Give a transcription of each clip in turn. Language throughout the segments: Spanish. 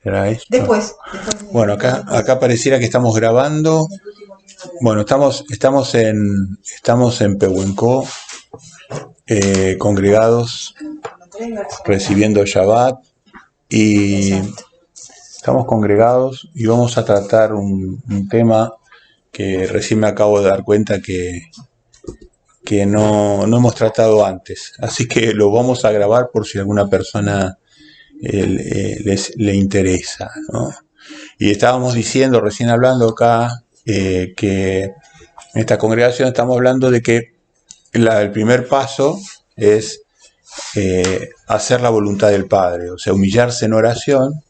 ¿Era esto? Después Bueno, acá pareciera que estamos grabando. en el último libro de Bueno, estamos en Pehuenco, congregados, capítulo 3, verso 1. recibiendo Shabbat, y Exacto. estamos congregados y vamos a tratar un tema que recién me acabo de dar cuenta que no hemos tratado antes. Así que lo vamos a grabar por si alguna persona le interesa, ¿no? Y estábamos diciendo, recién hablando acá, que en esta congregación estamos hablando de que el primer paso es hacer la voluntad del Padre, o sea, humillarse en oración.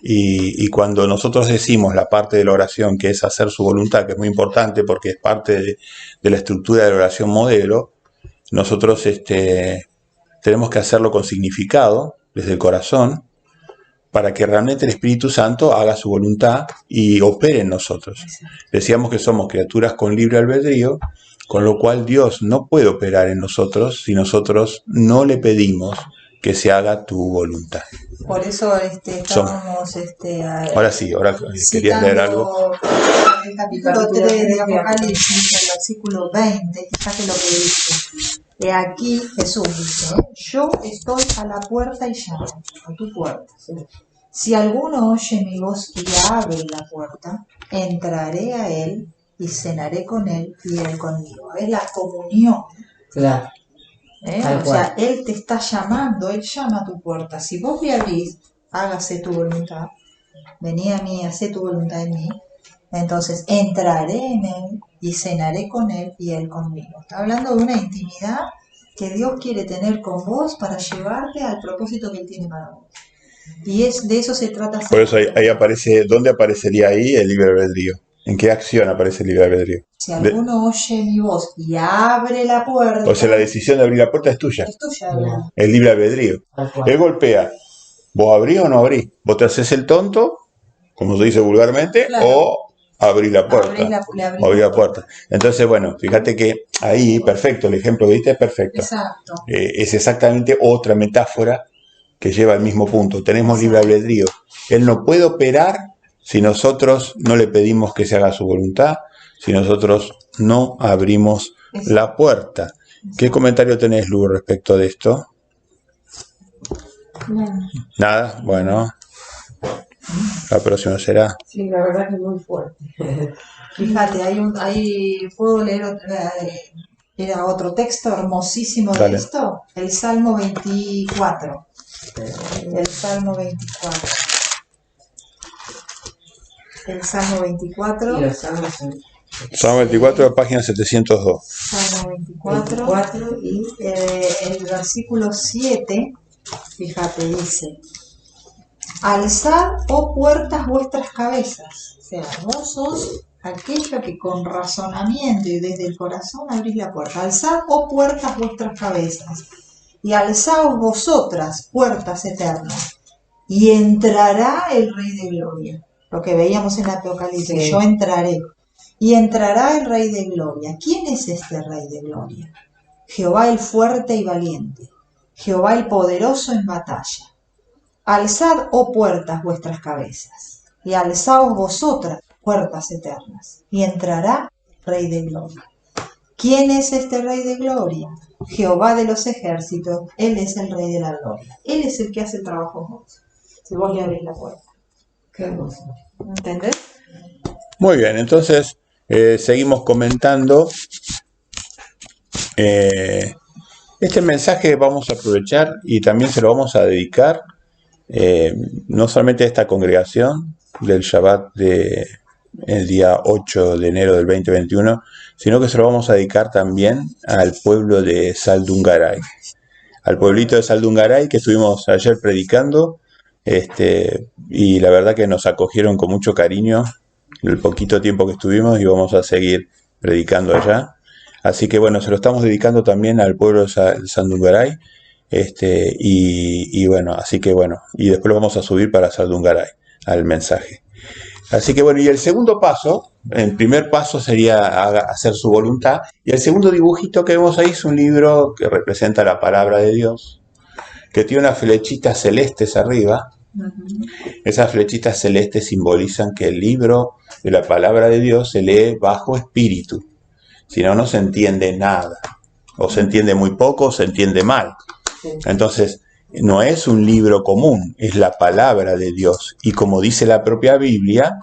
Y cuando nosotros decimos la parte de la oración que es hacer su voluntad, que es muy importante porque es parte de la estructura de la oración modelo, nosotros tenemos que hacerlo con significado, desde el corazón, para que realmente el Espíritu Santo haga su voluntad y opere en nosotros. Decíamos que somos criaturas con libre albedrío, con lo cual Dios no puede operar en nosotros si nosotros no le pedimos que se haga tu voluntad. Por eso estábamos Ahora sí, ahora querías leer algo. El capítulo 3 de Apocalipsis, el versículo 20, fíjate lo que dice. He aquí Jesús dice, yo estoy a la puerta y llamo, a tu puerta. Si alguno oye mi voz y abre la puerta, entraré a él y cenaré con él y él conmigo. Es la comunión. Claro. O sea, él te está llamando, él llama a tu puerta. Si vos le abrís, hágase tu voluntad, vení a mí, hacé tu voluntad en mí, entonces entraré en él y cenaré con él y él conmigo. Está hablando de una intimidad que Dios quiere tener con vos para llevarte al propósito que él tiene para vos. Y de eso se trata. Por eso ahí aparece, ¿dónde aparecería ahí el libre albedrío? ¿En qué acción aparece el libre albedrío? Si alguno oye mi voz y abre la puerta... O sea, la decisión de abrir la puerta es tuya. Es tuya, ¿verdad? El libre albedrío. Él golpea. ¿Vos abrís o no abrís? ¿Vos te haces el tonto, como se dice vulgarmente, claro, o abrís la puerta? Abrís la puerta. Entonces, bueno, fíjate que ahí, perfecto, el ejemplo que diste es perfecto. Exacto. Es exactamente otra metáfora que lleva al mismo punto. Tenemos libre albedrío. Él no puede operar si nosotros no le pedimos que se haga su voluntad, si nosotros no abrimos la puerta. ¿Qué comentario tenés, Lu, respecto de esto? Nada, bueno. La próxima será. Sí, la verdad que es muy fuerte. Fíjate, ahí puedo leer era otro texto hermosísimo de Dale. esto, el Salmo 24. El Salmo 24. El Salmo 24. Y los salmos son... Salmo 24, página 702. Salmo 24 y el versículo 7, fíjate, dice: alzad, oh puertas, vuestras cabezas. O sea, vos sos aquello que con razonamiento y desde el corazón abrís la puerta. Alzad, oh puertas, vuestras cabezas, y alzaos vosotras, puertas eternas, y entrará el Rey de Gloria. Lo que veíamos en Apocalipsis, sí. Yo entraré. Y entrará el Rey de Gloria. ¿Quién es este Rey de Gloria? Jehová el fuerte y valiente, Jehová el poderoso en batalla. Alzad, oh puertas, vuestras cabezas, y alzaos vosotras, puertas eternas, y entrará el Rey de Gloria. ¿Quién es este Rey de Gloria? Jehová de los ejércitos, Él es el Rey de la Gloria. Él es el que hace el trabajo en vos, si vos le abrís la puerta. Qué hermoso. ¿Entendés? Muy bien, entonces seguimos comentando. Este mensaje vamos a aprovechar y también se lo vamos a dedicar no solamente a esta congregación del Shabbat el día 8 de enero del 2021, sino que se lo vamos a dedicar también al pueblo de Saldungaray, al pueblito de Saldungaray que estuvimos ayer predicando, y la verdad que nos acogieron con mucho cariño el poquito tiempo que estuvimos, y vamos a seguir predicando allá. Así que bueno, se lo estamos dedicando también al pueblo de Saldungaray. Y bueno, así que bueno, y después lo vamos a subir para Saldungaray al mensaje. Así que bueno, y el segundo paso, el primer paso sería hacer su voluntad, y el segundo dibujito que vemos ahí es un libro que representa la palabra de Dios, que tiene unas flechitas celestes arriba. Ujú. Esas flechitas celestes simbolizan que el libro de la palabra de Dios se lee bajo espíritu. Si no, no se entiende nada. O se entiende muy poco o se entiende mal. Sí. Entonces, no es un libro común, es la palabra de Dios. Y como dice la propia Biblia,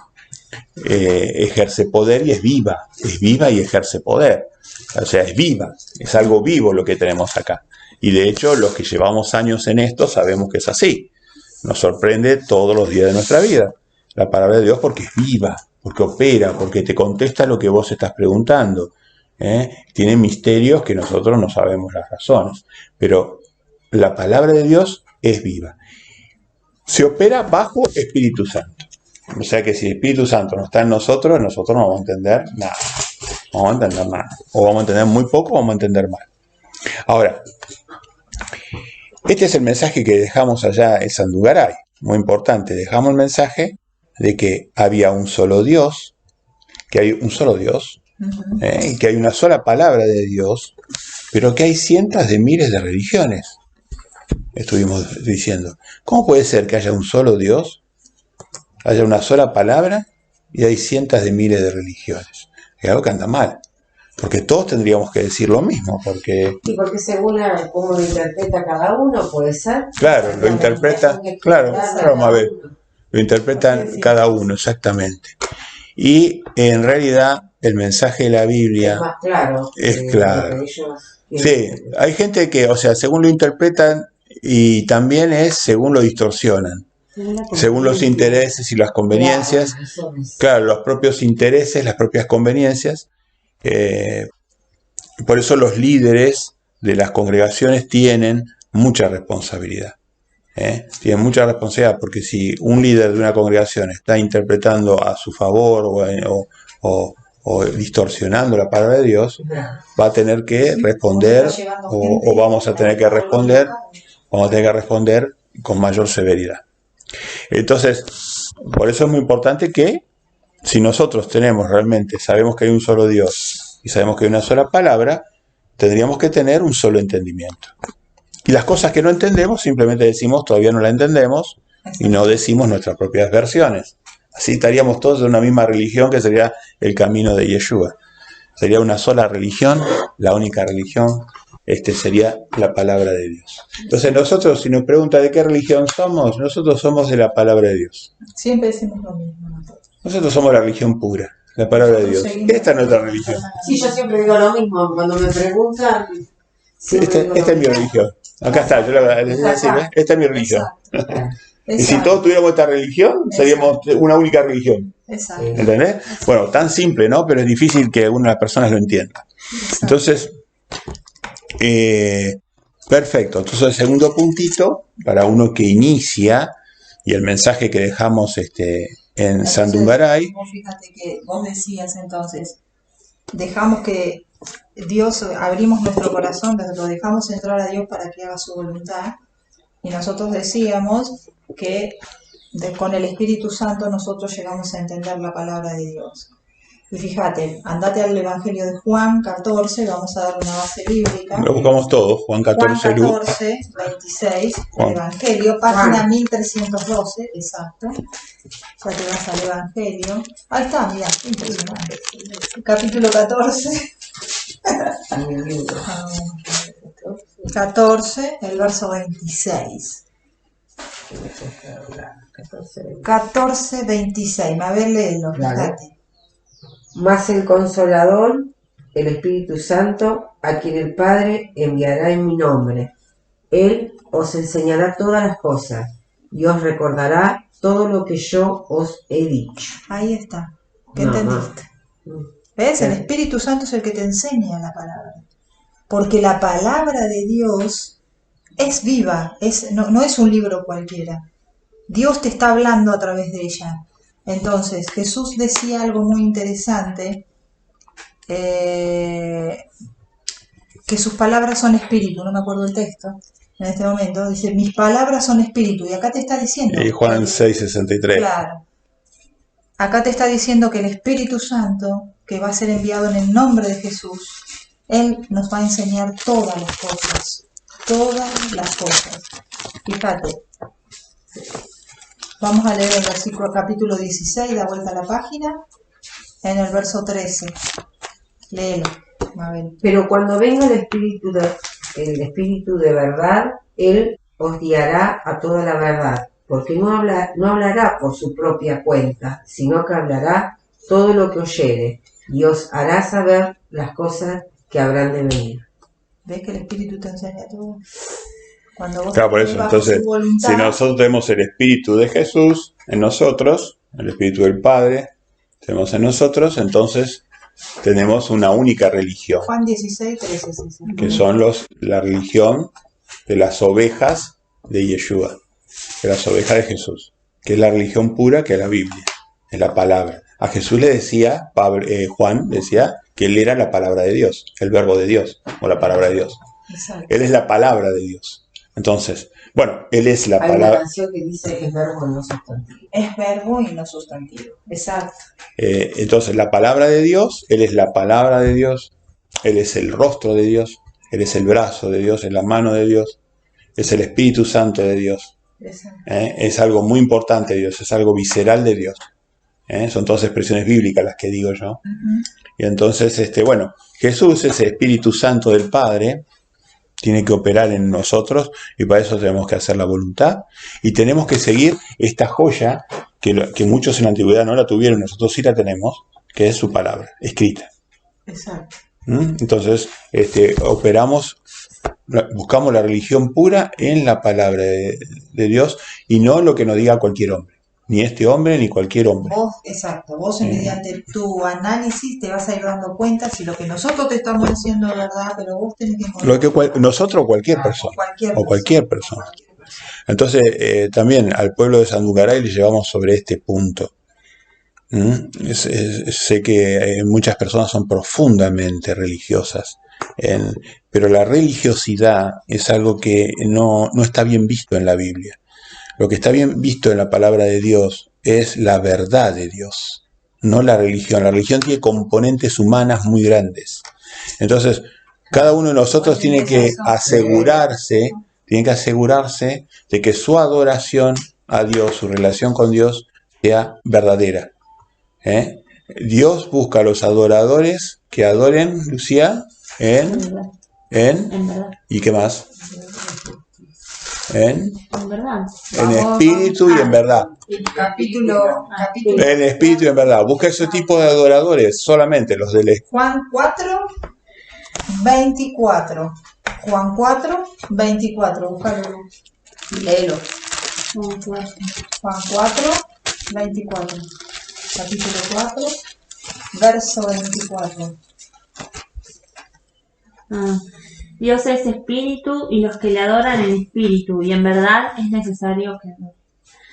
ejerce poder y es viva y ejerce poder. O sea, es viva, es algo vivo lo que tenemos acá. Y de hecho, los que llevamos años en esto sabemos que es así. Nos sorprende todos los días de nuestra vida la palabra de Dios porque es viva, porque opera, porque te contesta lo que vos estás preguntando. Tiene misterios que nosotros no sabemos las razones, pero la palabra de Dios es viva. Se opera bajo Espíritu Santo. O sea que si el Espíritu Santo no está en nosotros no vamos a entender nada. No vamos a entender nada. O vamos a entender muy poco o vamos a entender mal. Ahora, este es el mensaje que dejamos allá en Sandugaray. Muy importante. Dejamos el mensaje de que había un solo Dios, que hay un solo Dios, y que hay una sola palabra de Dios, pero que hay cientos de miles de religiones. Estuvimos diciendo, ¿cómo puede ser que haya un solo Dios, haya una sola palabra y hay cientos de miles de religiones? Es algo que anda mal, porque todos tendríamos que decir lo mismo, porque... Y porque según cómo lo interpreta cada uno, puede ser. Claro, lo interpreta, claro, vamos a ver, lo interpretan cada uno, exactamente. Y en realidad el mensaje de la Biblia Es más claro. es claro. Lo que ellos Sí, hay gente que, o sea, según lo interpretan y también es según lo distorsionan, según los intereses y las conveniencias, claro, los propios intereses, las propias conveniencias. Por eso los líderes de las congregaciones tienen mucha responsabilidad. Tienen mucha responsabilidad porque si un líder de una congregación está interpretando a su favor o distorsionando la palabra de Dios, va a tener que responder o vamos a tener que responder con mayor severidad. Entonces, por eso es muy importante que si nosotros sabemos que hay un solo Dios y sabemos que hay una sola palabra, tendríamos que tener un solo entendimiento. Y las cosas que no entendemos simplemente decimos todavía no la entendemos y no decimos nuestras propias versiones. Así estaríamos todos en una misma religión que sería el camino de Yeshua. Sería una sola religión, la única religión, sería la palabra de Dios. Entonces nosotros, si nos pregunta de qué religión somos, nosotros somos de la palabra de Dios. Siempre decimos lo mismo nosotros. Nosotros somos la religión pura, la palabra de Dios. Esta es nuestra religión. Sí, yo siempre digo lo mismo. Cuando me preguntan... Esta es mi religión. Acá está, yo les voy a decir, esta es mi religión. Y si todos tuviéramos esta religión, seríamos una única religión. Exacto. ¿Entendés? Bueno, tan simple, ¿no? Pero es difícil que una de las personas lo entienda. Entonces, perfecto. Entonces, el segundo puntito, para uno que inicia, y el mensaje que dejamos en Sandungaray. Fíjate que vos decías entonces, dejamos que Dios, abrimos nuestro corazón, lo dejamos entrar a Dios para que haga su voluntad, y nosotros decíamos que con el Espíritu Santo nosotros llegamos a entender la palabra de Dios. Y fíjate, andate al Evangelio de Juan 14, vamos a dar una base bíblica. Lo buscamos todos, Juan 14, 26, el Evangelio, página 1312, exacto. Ya te vas al Evangelio. Ahí está, mira, impresionante. Capítulo 14. 14, el verso 26. 14, 26. A ver, léelo, fíjate. Más el Consolador, el Espíritu Santo, a quien el Padre enviará en mi nombre. Él os enseñará todas las cosas y os recordará todo lo que yo os he dicho. Ahí está. ¿Qué entendiste? ¿Ves? El Espíritu Santo es el que te enseña la palabra. Porque la palabra de Dios es viva, no es un libro cualquiera. Dios te está hablando a través de ella. Entonces, Jesús decía algo muy interesante, que sus palabras son espíritu, no me acuerdo el texto en este momento, dice, mis palabras son espíritu, y acá te está diciendo... Y Juan 6:63. Claro. Acá te está diciendo que el Espíritu Santo, que va a ser enviado en el nombre de Jesús, Él nos va a enseñar todas las cosas. todas las cosas. Fíjate, vamos a leer el versículo capítulo 16, da vuelta a la página, en el verso 13. Léelo, Mabel. Pero cuando venga el Espíritu de verdad, Él os guiará a toda la verdad, porque no hablará por su propia cuenta, sino que hablará todo lo que oyere, y os hará saber las cosas que habrán de venir. ¿Ves que el Espíritu te enseña todo? Cuando vos Claro, por eso. bajo Entonces, su voluntad, si nosotros tenemos el Espíritu de Jesús en nosotros, el Espíritu del Padre tenemos en nosotros, entonces tenemos una única religión, Juan 16, 13, sí, sí. que son la religión de las ovejas de Yeshua, de las ovejas de Jesús, que es la religión pura, que es la Biblia, es la palabra. A Jesús le decía, Juan decía que él era la palabra de Dios, el verbo de Dios, o la palabra de Dios. Exacto. Él es la palabra de Dios. Entonces, bueno, él es la Hay una palabra. canción que dice es verbo no sustantivo. Es verbo y no sustantivo. Exacto. Entonces, la palabra de Dios, él es la palabra de Dios, él es el rostro de Dios, él es el brazo de Dios, es la mano de Dios, es el Espíritu Santo de Dios. Exacto. Es algo muy importante de Dios, es algo visceral de Dios. Son todas expresiones bíblicas las que digo yo. Y entonces, bueno, Jesús, ese Espíritu Santo del Padre, tiene que operar en nosotros y para eso tenemos que hacer la voluntad y tenemos que seguir esta joya que muchos en la antigüedad no la tuvieron, nosotros sí la tenemos, que es su palabra, escrita. Exacto. Entonces, operamos, buscamos la religión pura en la palabra de Dios y no lo que nos diga cualquier hombre. Ni este hombre, ni cualquier hombre. Vos, exacto, vos mediante tu análisis te vas a ir dando cuenta si lo que nosotros te estamos diciendo es verdad, pero vos tenés que encontrar... Nosotros o cualquier persona. Cualquier persona. Entonces, también al pueblo de Sanducaray le llevamos sobre este punto. Sé que muchas personas son profundamente religiosas, pero la religiosidad es algo que no está bien visto en la Biblia. Lo que está bien visto en la palabra de Dios es la verdad de Dios, no la religión. La religión tiene componentes humanas muy grandes. Entonces, cada uno de nosotros tiene que asegurarse de que su adoración a Dios, su relación con Dios, sea verdadera. Dios busca a los adoradores que adoren, Lucía, ¿y qué más? En verdad. En espíritu y en verdad. Capítulo. En espíritu y en verdad. Busca ese tipo de adoradores, solamente los del Juan 4, 24. Juan 4, 24. Búscalo. Léelo. Juan 4, 24. Capítulo 4, verso 24. Dios es espíritu y los que le adoran en espíritu y en verdad es necesario que adoren.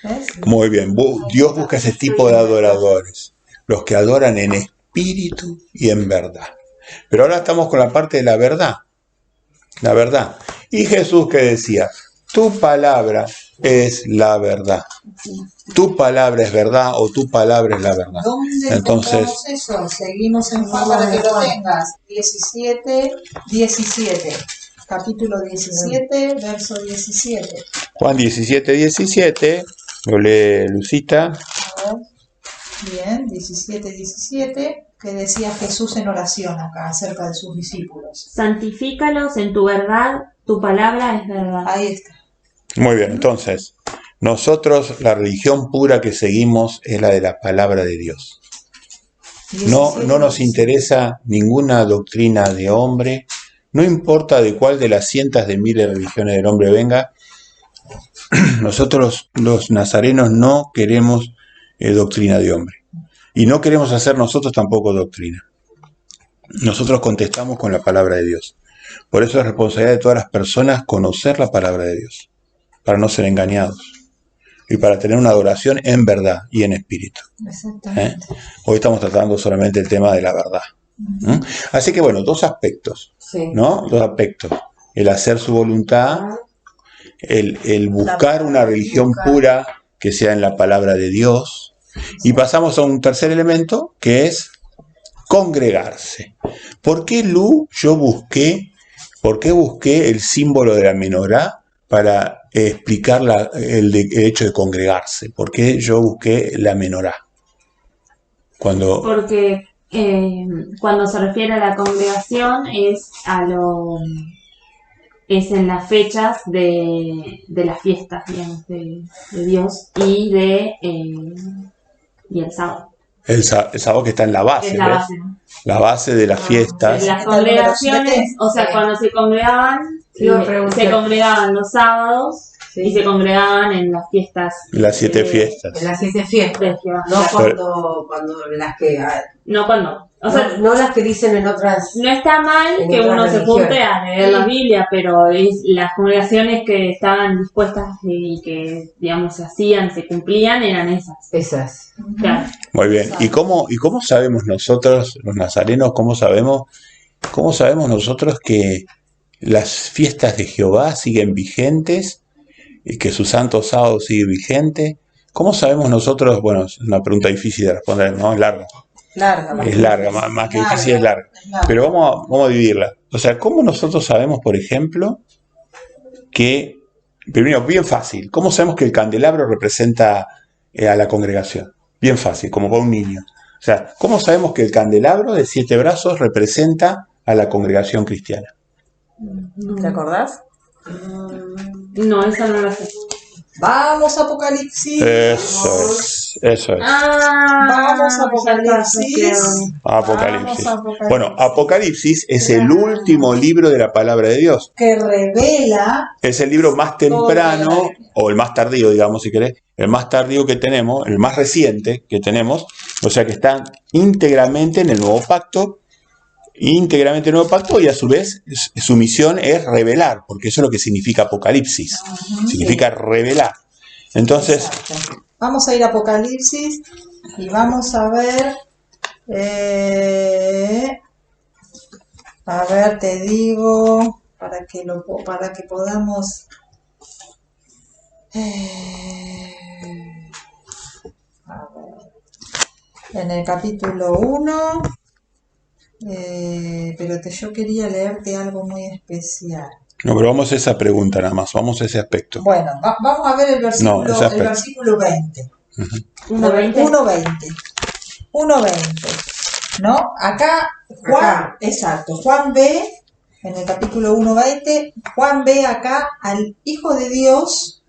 ¿Ves? Muy bien, Dios busca ese tipo de adoradores, los que adoran en espíritu y en verdad. Pero ahora estamos con la parte de la verdad. La verdad. Y Jesús que decía, tu palabra es la verdad. Tu palabra es verdad o tu palabra es la verdad. ¿Dónde Entonces, encontramos eso? Seguimos en Juan para que lo tengas. 17, 17. Capítulo 17, verso 17. Juan 17, 17, lo lee Lucita. A ver. Bien, 17, 17, que decía Jesús en oración acá acerca de sus discípulos. Santifícalos en tu verdad, tu palabra es verdad. Ahí está. Muy bien, entonces, nosotros la religión pura que seguimos es la de la palabra de Dios. No nos interesa ninguna doctrina de hombre, no importa de cuál de las cientos de miles de religiones del hombre venga. Nosotros los nazarenos no queremos doctrina de hombre y no queremos hacer nosotros tampoco doctrina. Nosotros contestamos con la palabra de Dios. Por eso es responsabilidad de todas las personas conocer la palabra de Dios, para no ser engañados y para tener una adoración en verdad y en espíritu. Exactamente. Hoy estamos tratando solamente el tema de la verdad. Así que bueno, dos aspectos, ¿no? Dos aspectos. El hacer su voluntad, el buscar una religión pura que sea en la palabra de Dios. Y pasamos a un tercer elemento que es congregarse. ¿Por qué, Lu, yo busqué ¿Por qué busqué el símbolo de la menorá para explicar el hecho de congregarse? ¿Por qué yo busqué la menorá? Porque cuando se refiere a la congregación es en las fechas de las fiestas, digamos, de Dios y el sábado. El sábado que está en la base, Es la base, ¿ves? ¿no? La base de las fiestas. Las congregaciones, o sea, cuando se congregaban los sábados. Sí. Y se congregaban en las fiestas. Las 7 fiestas. En las 7 fiestas. No cuando las que... No cuando. O sea, no las que dicen en otras. No está mal que uno se junte a leer la Biblia, pero las congregaciones que estaban dispuestas y que, digamos, se hacían, se cumplían, eran esas. Esas. Claro. Muy bien. ¿Y cómo sabemos nosotros, los nazarenos, cómo sabemos nosotros que las fiestas de Jehová siguen vigentes y que su santo sábado sigue vigente? ¿Cómo sabemos nosotros? Bueno, es una pregunta difícil de responder, ¿no? Es larga. Es larga, más que difícil es larga. Pero vamos a dividirla. O sea, ¿cómo nosotros sabemos, por ejemplo, que, primero, bien fácil, ¿cómo sabemos que el candelabro representa a la congregación? Bien fácil, como para un niño. O sea, ¿cómo sabemos que el candelabro de 7 brazos representa a la congregación cristiana? ¿Te acordás? No, esa no la sé. Vamos a Apocalipsis. Eso es. Vamos a Apocalipsis. Bueno, Apocalipsis es el último libro de la palabra de Dios. Que revela. Es el libro más temprano, o el más tardío, digamos, si querés. El más tardío que tenemos, el más reciente que tenemos. O sea que está íntegramente en el Nuevo Pacto. Y a su vez su misión es revelar, porque eso es lo que significa Apocalipsis. Significa revelar. Entonces, vamos a ir a Apocalipsis y vamos a ver, te digo, para que podamos, a ver, en el capítulo 1, pero yo quería leerte algo muy especial. No, pero vamos a esa pregunta nada más, vamos a ese aspecto. Bueno, vamos a ver el versículo 20. 1.20. ¿No? Acá Juan ve, en el capítulo 1.20, Juan ve acá al Hijo de Dios,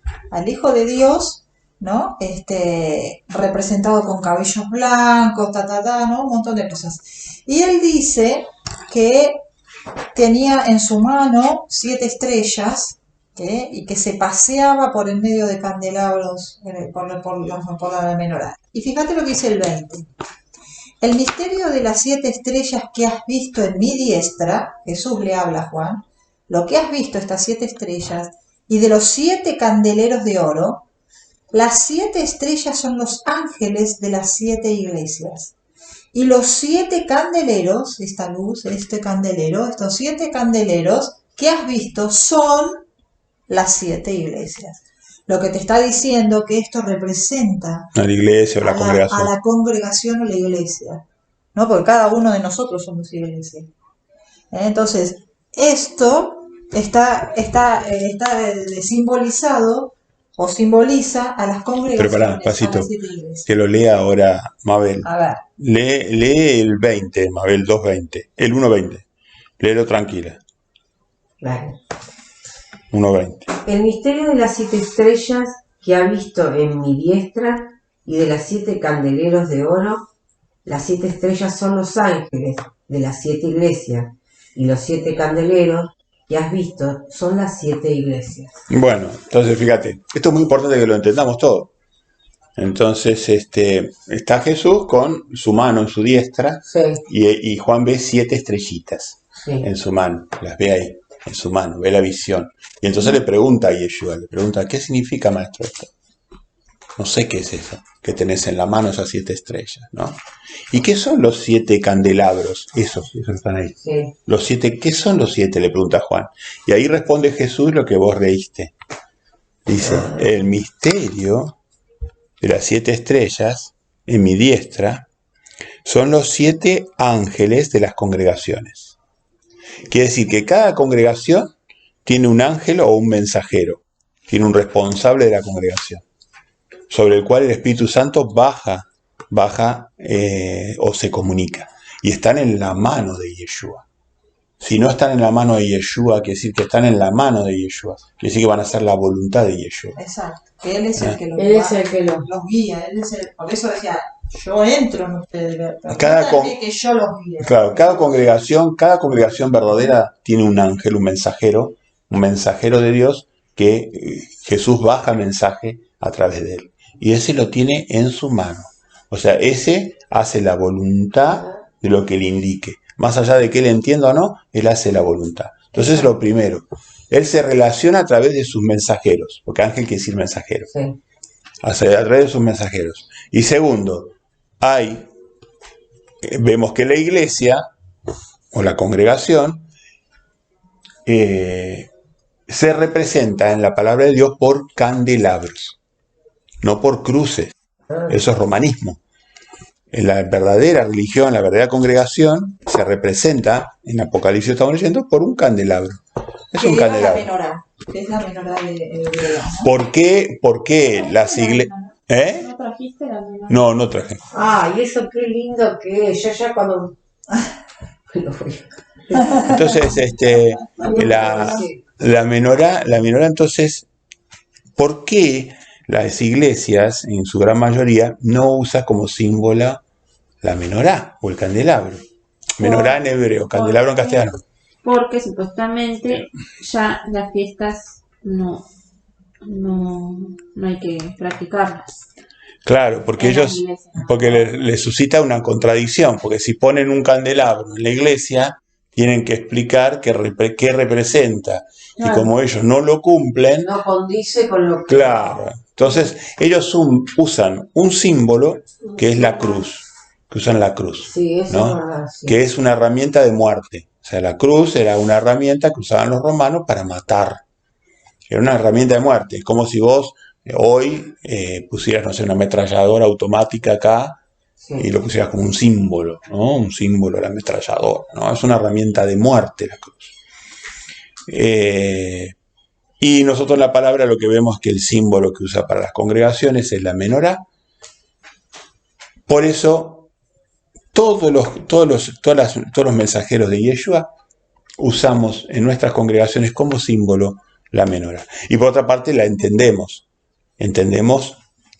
¿no? Representado con cabellos blancos, ¿no? Un montón de cosas. Y él dice que tenía en su mano 7 estrellas, y que se paseaba por el medio de candelabros por la menorá. Y fíjate lo que dice el 20. El misterio de las 7 estrellas que has visto en mi diestra, Jesús le habla a Juan, lo que has visto, estas 7 estrellas, y de los 7 candeleros de oro, las 7 estrellas son los ángeles de las 7 iglesias. Y los 7 candeleros, esta luz, estos 7 candeleros que has visto son las 7 iglesias. Lo que te está diciendo que esto representa a la iglesia o la congregación. A la congregación o la iglesia, ¿no? Porque cada uno de nosotros somos iglesia. Entonces, esto está simbolizado o simboliza a las congregaciones. Pero pará, pasito, que lo lea ahora Mabel. A ver. Lee el 20, Mabel 2.20, el 1.20. Léelo tranquila. Claro. 1.20. El misterio de las 7 estrellas que ha visto en mi diestra y de las 7 candeleros de oro. Las 7 estrellas son los ángeles de las 7 iglesias y los 7 candeleros que has visto son las 7 iglesias. Bueno, entonces fíjate, esto es muy importante que lo entendamos todo. Entonces está Jesús con su mano en su diestra, sí. y Juan ve 7 estrellitas, sí, en su mano, las ve ahí, en su mano, ve la visión. Y entonces le pregunta a Yeshua, ¿qué significa, maestro, esto? No sé qué es eso, que tenés en la mano esas 7 estrellas, ¿no? ¿Y qué son los 7 candelabros? Esos están ahí. Sí. Los 7, ¿qué son los 7? Le pregunta Juan. Y ahí responde Jesús lo que vos leíste. Dice, el misterio de las 7 estrellas en mi diestra son los 7 ángeles de las congregaciones. Quiere decir que cada congregación tiene un ángel o un mensajero, tiene un responsable de la congregación, sobre el cual el Espíritu Santo baja o se comunica. Y están en la mano de Yeshua. Si no están en la mano de Yeshua, quiere decir que están en la mano de Yeshua. Quiere decir que van a hacer la voluntad de Yeshua. Exacto. Que Él es el que los guía. Por eso decía, yo entro en ustedes. Que yo los guíe. Claro, cada congregación verdadera tiene un ángel, un mensajero de Dios que Jesús baja mensaje a través de él. Y ese lo tiene en su mano. O sea, ese hace la voluntad de lo que le indique. Más allá de que él entienda o no, él hace la voluntad. Entonces, lo primero, él se relaciona a través de sus mensajeros, porque ángel quiere decir mensajero. Sí. A través de sus mensajeros. Y segundo, vemos que la iglesia o la congregación se representa en la palabra de Dios por candelabros, no por cruces. Eso es romanismo. En la verdadera religión, la verdadera congregación, se representa, en Apocalipsis estamos leyendo, por un candelabro. Es un candelabro. Es la menorá de hebrea. ¿Por qué las iglesias? ¿No trajiste la menorá? No traje. Y eso qué lindo que es. Yo ya cuando... Entonces, la menorá, entonces, ¿por qué las iglesias, en su gran mayoría, no usan como símbolo la menorá o el candelabro? Menorá en hebreo, candelabro en castellano. Porque supuestamente ya las fiestas no hay que practicarlas. Claro, porque les suscita una contradicción, porque si ponen un candelabro en la iglesia, tienen que explicar qué representa. Claro. Y como ellos no lo cumplen... No condice con lo que... Claro. Entonces, ellos usan un símbolo que es la cruz, que usan la cruz. Sí, eso ¿no? es verdad. Sí. Que es una herramienta de muerte. O sea, la cruz era una herramienta que usaban los romanos para matar. Era una herramienta de muerte. Es como si vos hoy pusieras, no sé, una ametralladora automática acá, sí, y lo pusieras como un símbolo, ¿no? Un símbolo de la ametralladora, ¿no? Es una herramienta de muerte la cruz. Y nosotros en la palabra lo que vemos es que el símbolo que usa para las congregaciones es la menorá. Por eso todos los mensajeros de Yeshua usamos en nuestras congregaciones como símbolo la menorá. Y por otra parte la entendemos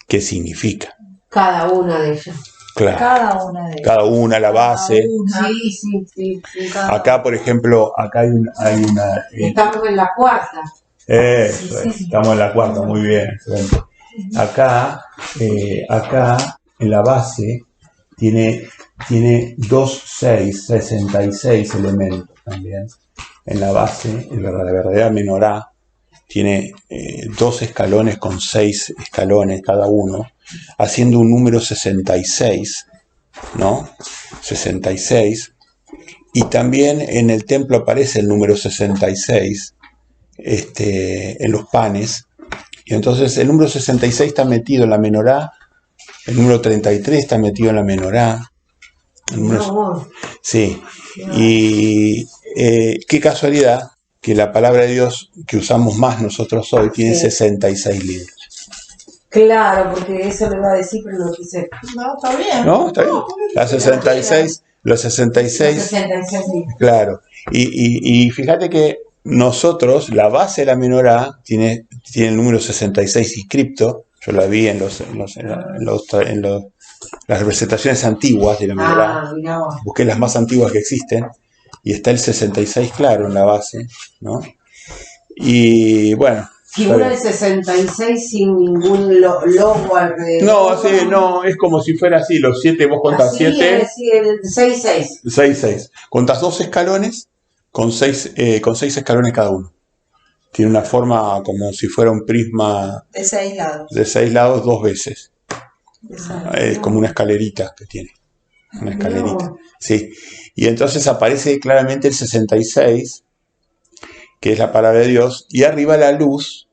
qué significa. Cada una de ellas. Claro. Cada una, la base. Sí. Acá, por ejemplo, hay una... Estamos en la cuarta. Eso, estamos en la cuarta, muy bien. Acá en la base tiene 66 elementos también. En la base, la verdadera menorá tiene 2 escalones con 6 escalones cada uno, haciendo un número 66, ¿no? 66. Y también en el templo aparece el número 66 en los panes. Y entonces el número 66 está metido en la menorá, el número 33 está metido en la menorá. Sí. Y qué casualidad que la palabra de Dios que usamos más nosotros hoy tiene 66 libros. Claro, porque eso le iba a decir, pero no quise. No, está bien. No, está bien. Los 66. Claro. Y fíjate que nosotros, la base de la menorá tiene el número 66 inscripto. Yo la vi en las representaciones antiguas de la menorá. Busqué las más antiguas que existen. Y está el 66 claro en la base, ¿no? Y bueno. Figura el 66 sin ningún logo alrededor. No, es como si fuera así, los 7, vos contás 7. Sí, el 66. 66. Contás 2 escalones con 6 escalones cada uno. Tiene una forma como si fuera un prisma de 6 lados. De 6 lados 2 veces. Es como una escalerita que tiene. Una escalerita. No. Sí. Y entonces aparece claramente el 66, que es la palabra de Dios, y arriba la luz,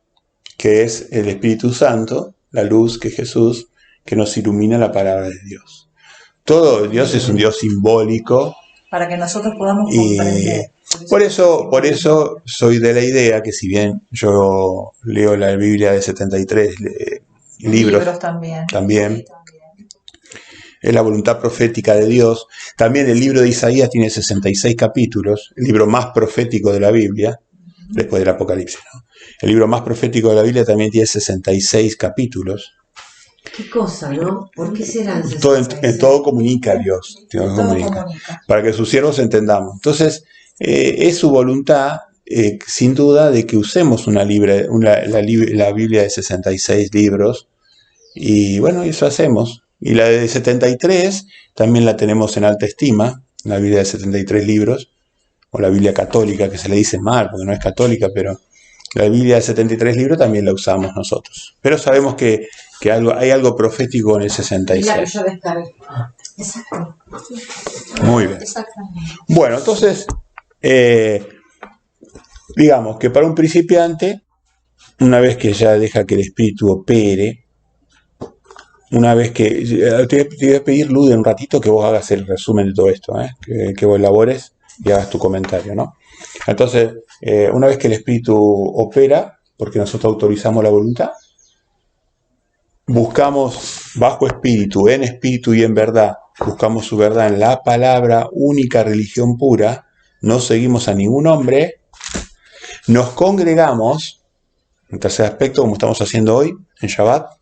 que es el Espíritu Santo, la luz que es Jesús, que nos ilumina la palabra de Dios. Todo Dios es un Dios simbólico. Para que nosotros podamos comprender. Por eso soy de la idea que si bien yo leo la Biblia de 73 libros también. También. Es la voluntad profética de Dios. También el libro de Isaías tiene 66 capítulos, el libro más profético de la Biblia, después del Apocalipsis, ¿no? El libro más profético de la Biblia también tiene 66 capítulos. Qué cosa, ¿no? ¿Por qué serán 66? En todo comunica Dios. Todo comunica. Para que sus siervos entendamos. Entonces, es su voluntad, sin duda, de que usemos la Biblia de 66 libros. Y bueno, eso hacemos. Y la de 73 también la tenemos en alta estima, la Biblia de 73 libros, o la Biblia católica, que se le dice mal, porque no es católica, pero la Biblia de 73 libros también la usamos nosotros. Pero sabemos que hay algo profético en el 66. Y la que yo descargué. Exacto. Muy bien. Exactamente. Bueno, entonces, digamos que para un principiante, una vez que ya deja que el espíritu opere, una vez que... Te voy a pedir, Luz, un ratito que vos hagas el resumen de todo esto, que vos elabores y hagas tu comentario, ¿no? Entonces, una vez que el espíritu opera, porque nosotros autorizamos la voluntad, buscamos bajo espíritu, en espíritu y en verdad, buscamos su verdad en la palabra, única religión pura, no seguimos a ningún hombre, nos congregamos, en tercer aspecto, como estamos haciendo hoy, en Shabbat,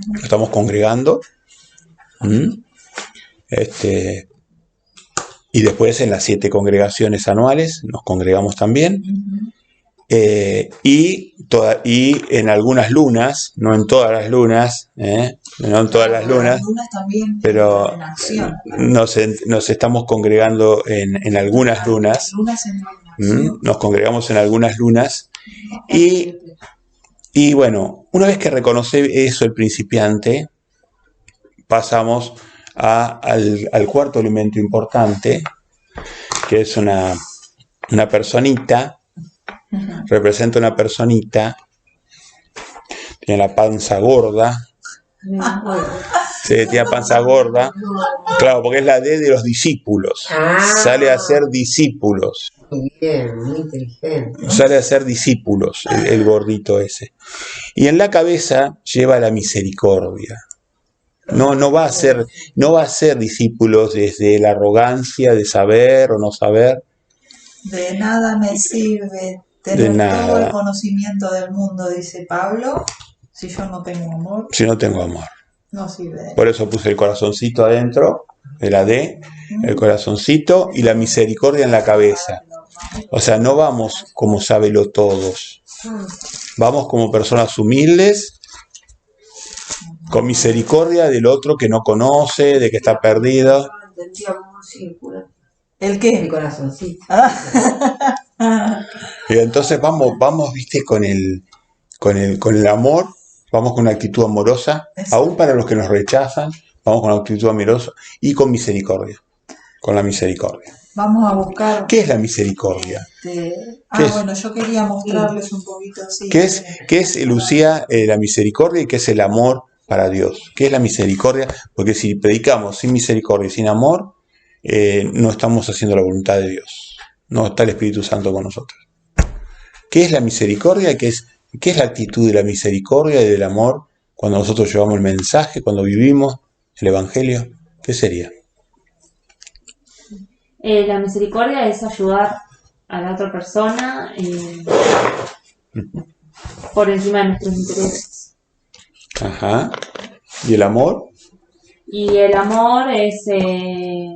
nos estamos congregando, y después en las 7 congregaciones anuales nos congregamos también, y en algunas lunas, no en todas las lunas, También, pero nos estamos congregando en algunas lunas, nos congregamos en algunas lunas, y bueno, una vez que reconoce eso el principiante, pasamos al cuarto elemento importante, que es una personita, representa una personita, tiene la panza gorda, tiene panza gorda, claro, porque es la D de los discípulos, sale a ser discípulos. Muy bien, muy inteligente. Sale a ser discípulos, el gordito ese. Y en la cabeza lleva la misericordia. No va a ser discípulos desde la arrogancia de saber o no saber. De nada me sirve tener todo el conocimiento del mundo, dice Pablo, si yo no tengo amor. Si no tengo amor. No sirve. Por eso puse el corazoncito adentro de la D, el corazoncito y la misericordia en la cabeza. O sea, no vamos como sábelo todos. Vamos como personas humildes, con misericordia del otro que no conoce, de que está perdido. ¿El qué? El corazoncito. Y entonces vamos, viste, con el amor, vamos con una actitud amorosa, aún para los que nos rechazan, vamos con una actitud amorosa y con misericordia, con la misericordia. Vamos a buscar... ¿Qué es la misericordia? Bueno, yo quería mostrarles un poquito así. ¿Qué es, Lucía, la misericordia y qué es el amor para Dios? ¿Qué es la misericordia? Porque si predicamos sin misericordia y sin amor, no estamos haciendo la voluntad de Dios. No está el Espíritu Santo con nosotros. ¿Qué es la misericordia y qué es la actitud de la misericordia y del amor cuando nosotros llevamos el mensaje, cuando vivimos el Evangelio? ¿Qué sería? La misericordia es ayudar a la otra persona por encima de nuestros intereses. Ajá. ¿Y el amor? Y el amor es el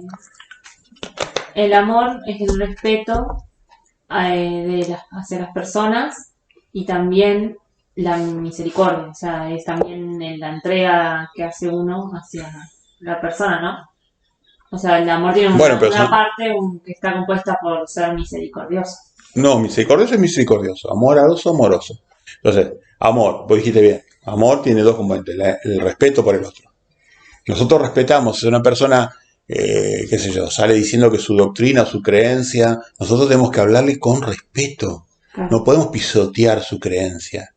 respeto hacia las personas y también la misericordia, o sea, es también la entrega que hace uno hacia la persona, ¿no? O sea, el amor tiene una parte que está compuesta por ser misericordioso. No, misericordioso es misericordioso, amoroso, amoroso. Entonces, amor, vos dijiste bien, amor tiene 2 componentes, el respeto por el otro. Nosotros respetamos, si una persona, sale diciendo que su doctrina, su creencia, nosotros tenemos que hablarle con respeto. Claro. No podemos pisotear su creencia.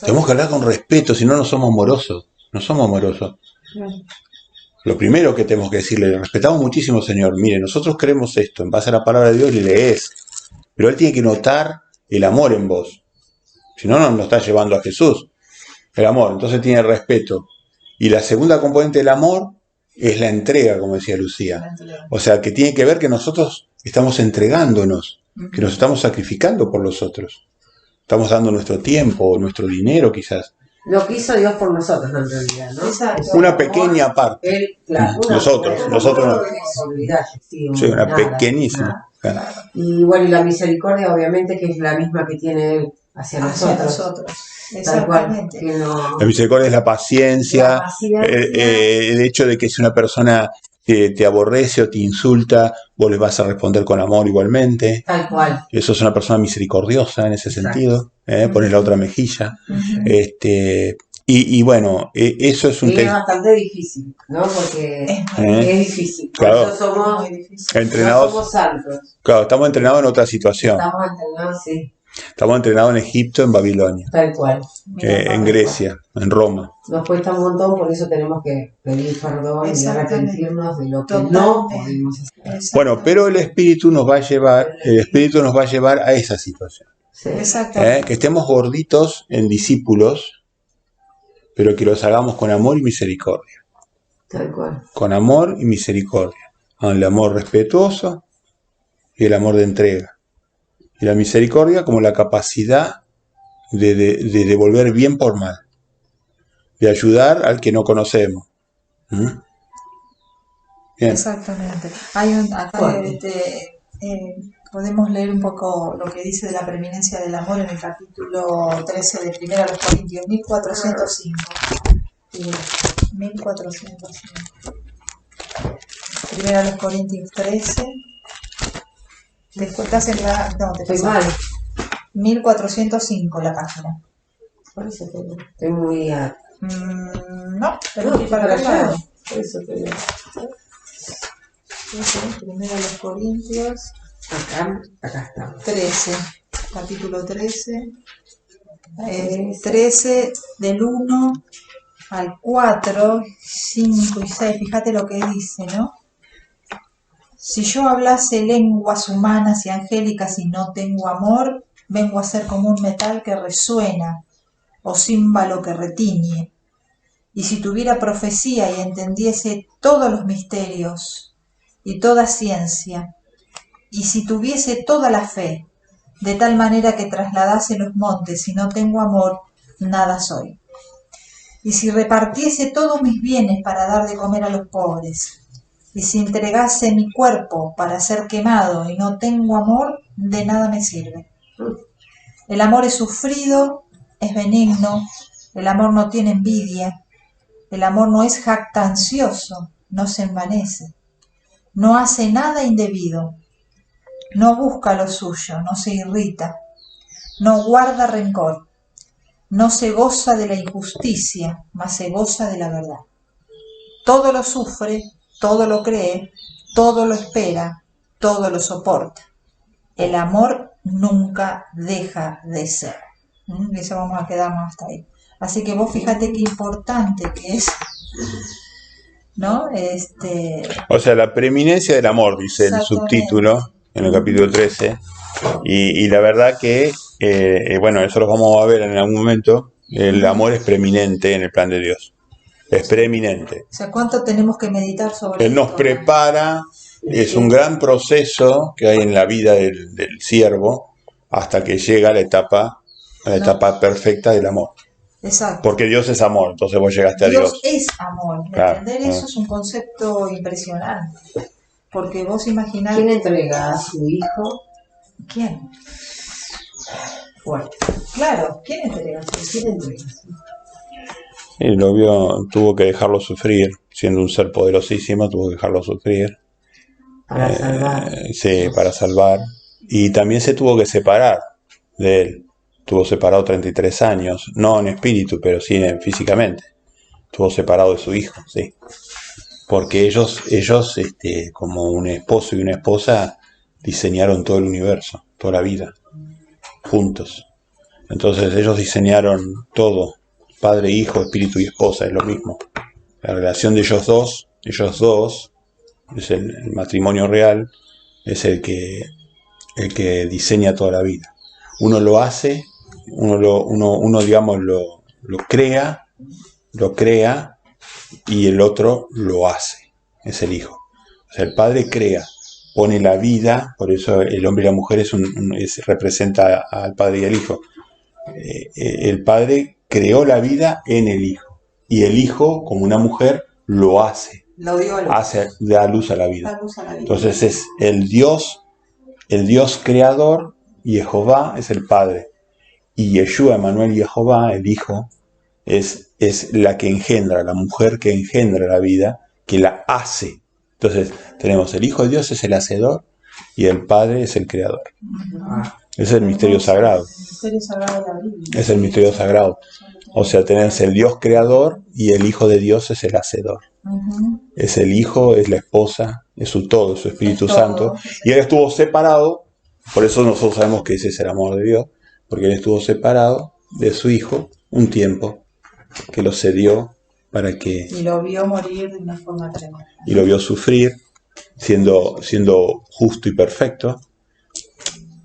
Tenemos que hablar con respeto, si no, no somos amorosos. No somos amorosos. Claro. lo primero que tenemos que decirle, le respetamos muchísimo, Señor, mire, nosotros creemos esto, en base a la palabra de Dios le lees, pero Él tiene que notar el amor en vos, si no, no nos está llevando a Jesús, el amor, entonces tiene respeto. Y la segunda componente del amor es la entrega, como decía Lucía, o sea, que tiene que ver que nosotros estamos entregándonos, que nos estamos sacrificando por los otros, estamos dando nuestro tiempo, nuestro dinero quizás. Lo que hizo Dios por nosotros, en realidad, ¿no? Exacto. Una pequeña parte. Él, claro, nosotros no. Sí, una nada, pequeñísima. nada. Y bueno, y la misericordia, obviamente, que es la misma que tiene Él hacia nosotros. Tal cual, que no... La misericordia es la paciencia, el hecho de que si una persona te aborrece o te insulta, vos le vas a responder con amor igualmente. Tal cual. Eso es una persona misericordiosa en ese sentido. Pones la otra mejilla. Y bueno, eso es un tema. Es bastante difícil, ¿no? Porque es difícil. Claro. Nosotros somos entrenados. No somos santos. Claro, estamos entrenados en otra situación. Estamos entrenados, sí. Estamos entrenados en Egipto, en Babilonia. Tal cual. En Grecia, en Roma. Nos cuesta un montón, por eso tenemos que pedir perdón y arrepentirnos de lo que no podemos hacer. Bueno, pero el Espíritu nos va a llevar a esa situación. Sí. Que estemos gorditos en discípulos, pero que los hagamos con amor y misericordia. Tal cual. Con amor y misericordia. El amor respetuoso y el amor de entrega. Y la misericordia como la capacidad de devolver bien por mal. De ayudar al que no conocemos. Bien. Exactamente. Podemos leer un poco lo que dice de la preeminencia del amor en el capítulo 13 de 1 Corintios, 1405. 1405. 1 Corintios 13. Después estás en la... No, te estoy mal. 1405 la página. Por eso estoy muy... no, pero no, para allá. Por eso te digo. 1 Corintios. Acá está. 13, capítulo 13. 13 del 1 al 4, 5 y 6. Fíjate lo que dice, ¿no? Si yo hablase lenguas humanas y angélicas y no tengo amor, vengo a ser como un metal que resuena o címbalo que retiñe. Y si tuviera profecía y entendiese todos los misterios y toda ciencia, y si tuviese toda la fe, de tal manera que trasladase los montes y no tengo amor, nada soy. Y si repartiese todos mis bienes para dar de comer a los pobres, y si entregase mi cuerpo para ser quemado y no tengo amor, de nada me sirve. El amor es sufrido, es benigno, el amor no tiene envidia, el amor no es jactancioso, no se envanece, no hace nada indebido, no busca lo suyo, no se irrita, no guarda rencor, no se goza de la injusticia, mas se goza de la verdad. Todo lo sufre, todo lo cree, todo lo espera, todo lo soporta. El amor nunca deja de ser. Eso vamos a quedarnos hasta ahí. Así que vos fíjate qué importante que es, ¿no? O sea, la preeminencia del amor, dice el subtítulo en el capítulo 13. Y la verdad que, bueno, eso lo vamos a ver en algún momento. El amor es preeminente en el plan de Dios. Es preeminente. O sea, ¿cuánto tenemos que meditar sobre Él nos prepara, es un gran proceso que hay en la vida del siervo hasta que llega a la etapa perfecta del amor. Exacto. Porque Dios es amor, entonces vos llegaste a Dios. Dios es amor. Entender eso es un concepto impresionante. Porque vos imaginás... ¿Quién entrega a su hijo? ¿Quién? Fuerte. Claro, ¿quién entrega a su hijo? ¿Quién entrega? Y lo vio, tuvo que dejarlo sufrir, siendo un ser poderosísimo, tuvo que dejarlo sufrir. Para salvar. Sí, para salvar. Y también se tuvo que separar de él. Estuvo separado 33 años, no en espíritu, pero sí físicamente. Estuvo separado de su hijo, sí. Porque ellos como un esposo y una esposa, diseñaron todo el universo, toda la vida, juntos. Entonces ellos diseñaron todo. Padre, hijo, espíritu y esposa, es lo mismo. La relación de ellos dos Ellos dos, es el matrimonio real, es el que diseña toda la vida. Uno lo hace, uno digamos, lo crea, y el otro lo hace, es el hijo. O sea, el padre crea, pone la vida, por eso el hombre y la mujer representa al padre y al hijo. El padre creó la vida en el hijo, y el hijo, como una mujer, lo hace. Lo dio a luz. Da luz a la vida. Da luz a la vida. Entonces es el Dios creador, y Jehová es el Padre. Y Yeshua, Emmanuel y Jehová, el Hijo, es la que engendra, la mujer que engendra la vida, que la hace. Entonces tenemos el Hijo de Dios es el hacedor y el Padre es el creador. Es el misterio sagrado. El misterio sagrado de la Biblia. Es el misterio sagrado. O sea, tenemos el Dios creador y el Hijo de Dios es el hacedor. Es el Hijo, es la esposa, es su todo, su Espíritu Santo. Y Él estuvo separado, por eso nosotros sabemos que ese es el amor de Dios, porque Él estuvo separado de su Hijo un tiempo, que lo cedió para que... Y lo vio morir de una forma tremenda. Y lo vio sufrir, siendo justo y perfecto.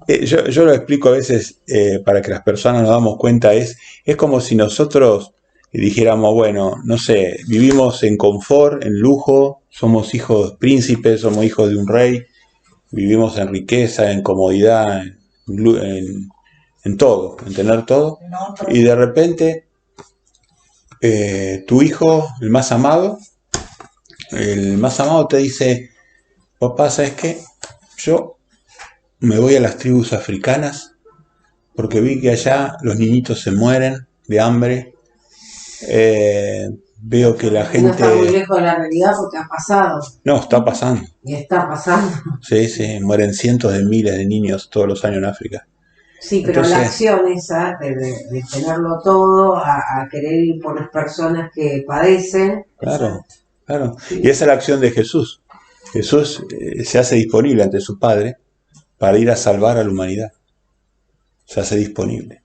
Yo lo explico a veces para que las personas nos damos cuenta, es como si nosotros dijéramos, bueno, no sé, vivimos en confort, en lujo, somos hijos príncipes, somos hijos de un rey, vivimos en riqueza, en comodidad, en todo, en tener todo, y de repente tu hijo, el más amado te dice, papá, ¿sabes qué? Yo me voy a las tribus africanas porque vi que allá los niñitos se mueren de hambre. Veo que la gente... No está muy lejos de la realidad porque ha pasado. No, está pasando. Y está pasando. Sí, mueren cientos de miles de niños todos los años en África. Sí, pero entonces, la acción esa de tenerlo todo, a querer ir por las personas que padecen. Claro. Sí. Y esa es la acción de Jesús. Jesús se hace disponible ante su Padre para ir a salvar a la humanidad. Se hace disponible.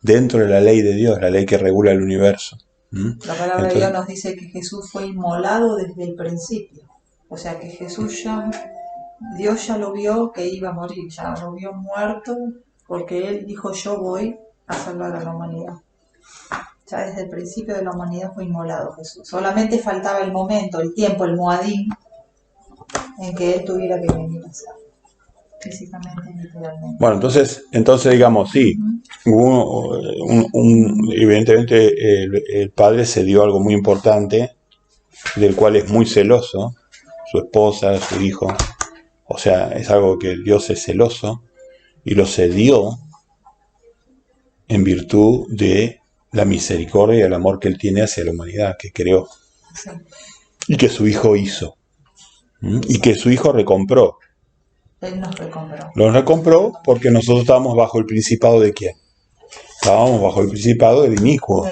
Dentro de la ley de Dios, la ley que regula el universo. La palabra de Dios nos dice que Jesús fue inmolado desde el principio. O sea que Dios ya lo vio que iba a morir, ya lo vio muerto, porque Él dijo, yo voy a salvar a la humanidad. Ya desde el principio de la humanidad fue inmolado Jesús. Solamente faltaba el momento, el tiempo, el moadín, en que Él tuviera que venir a ser. Físicamente, literalmente. Bueno, entonces digamos, sí, evidentemente el padre se dio algo muy importante, del cual es muy celoso, su esposa, su hijo, o sea, es algo que Dios es celoso, y lo cedió en virtud de la misericordia y el amor que Él tiene hacia la humanidad, que creó, sí, y que su hijo hizo, y que su hijo recompró. Él nos recompró. Los recompró porque nosotros estábamos bajo el principado de ¿quién? Estábamos bajo el principado del inicuo,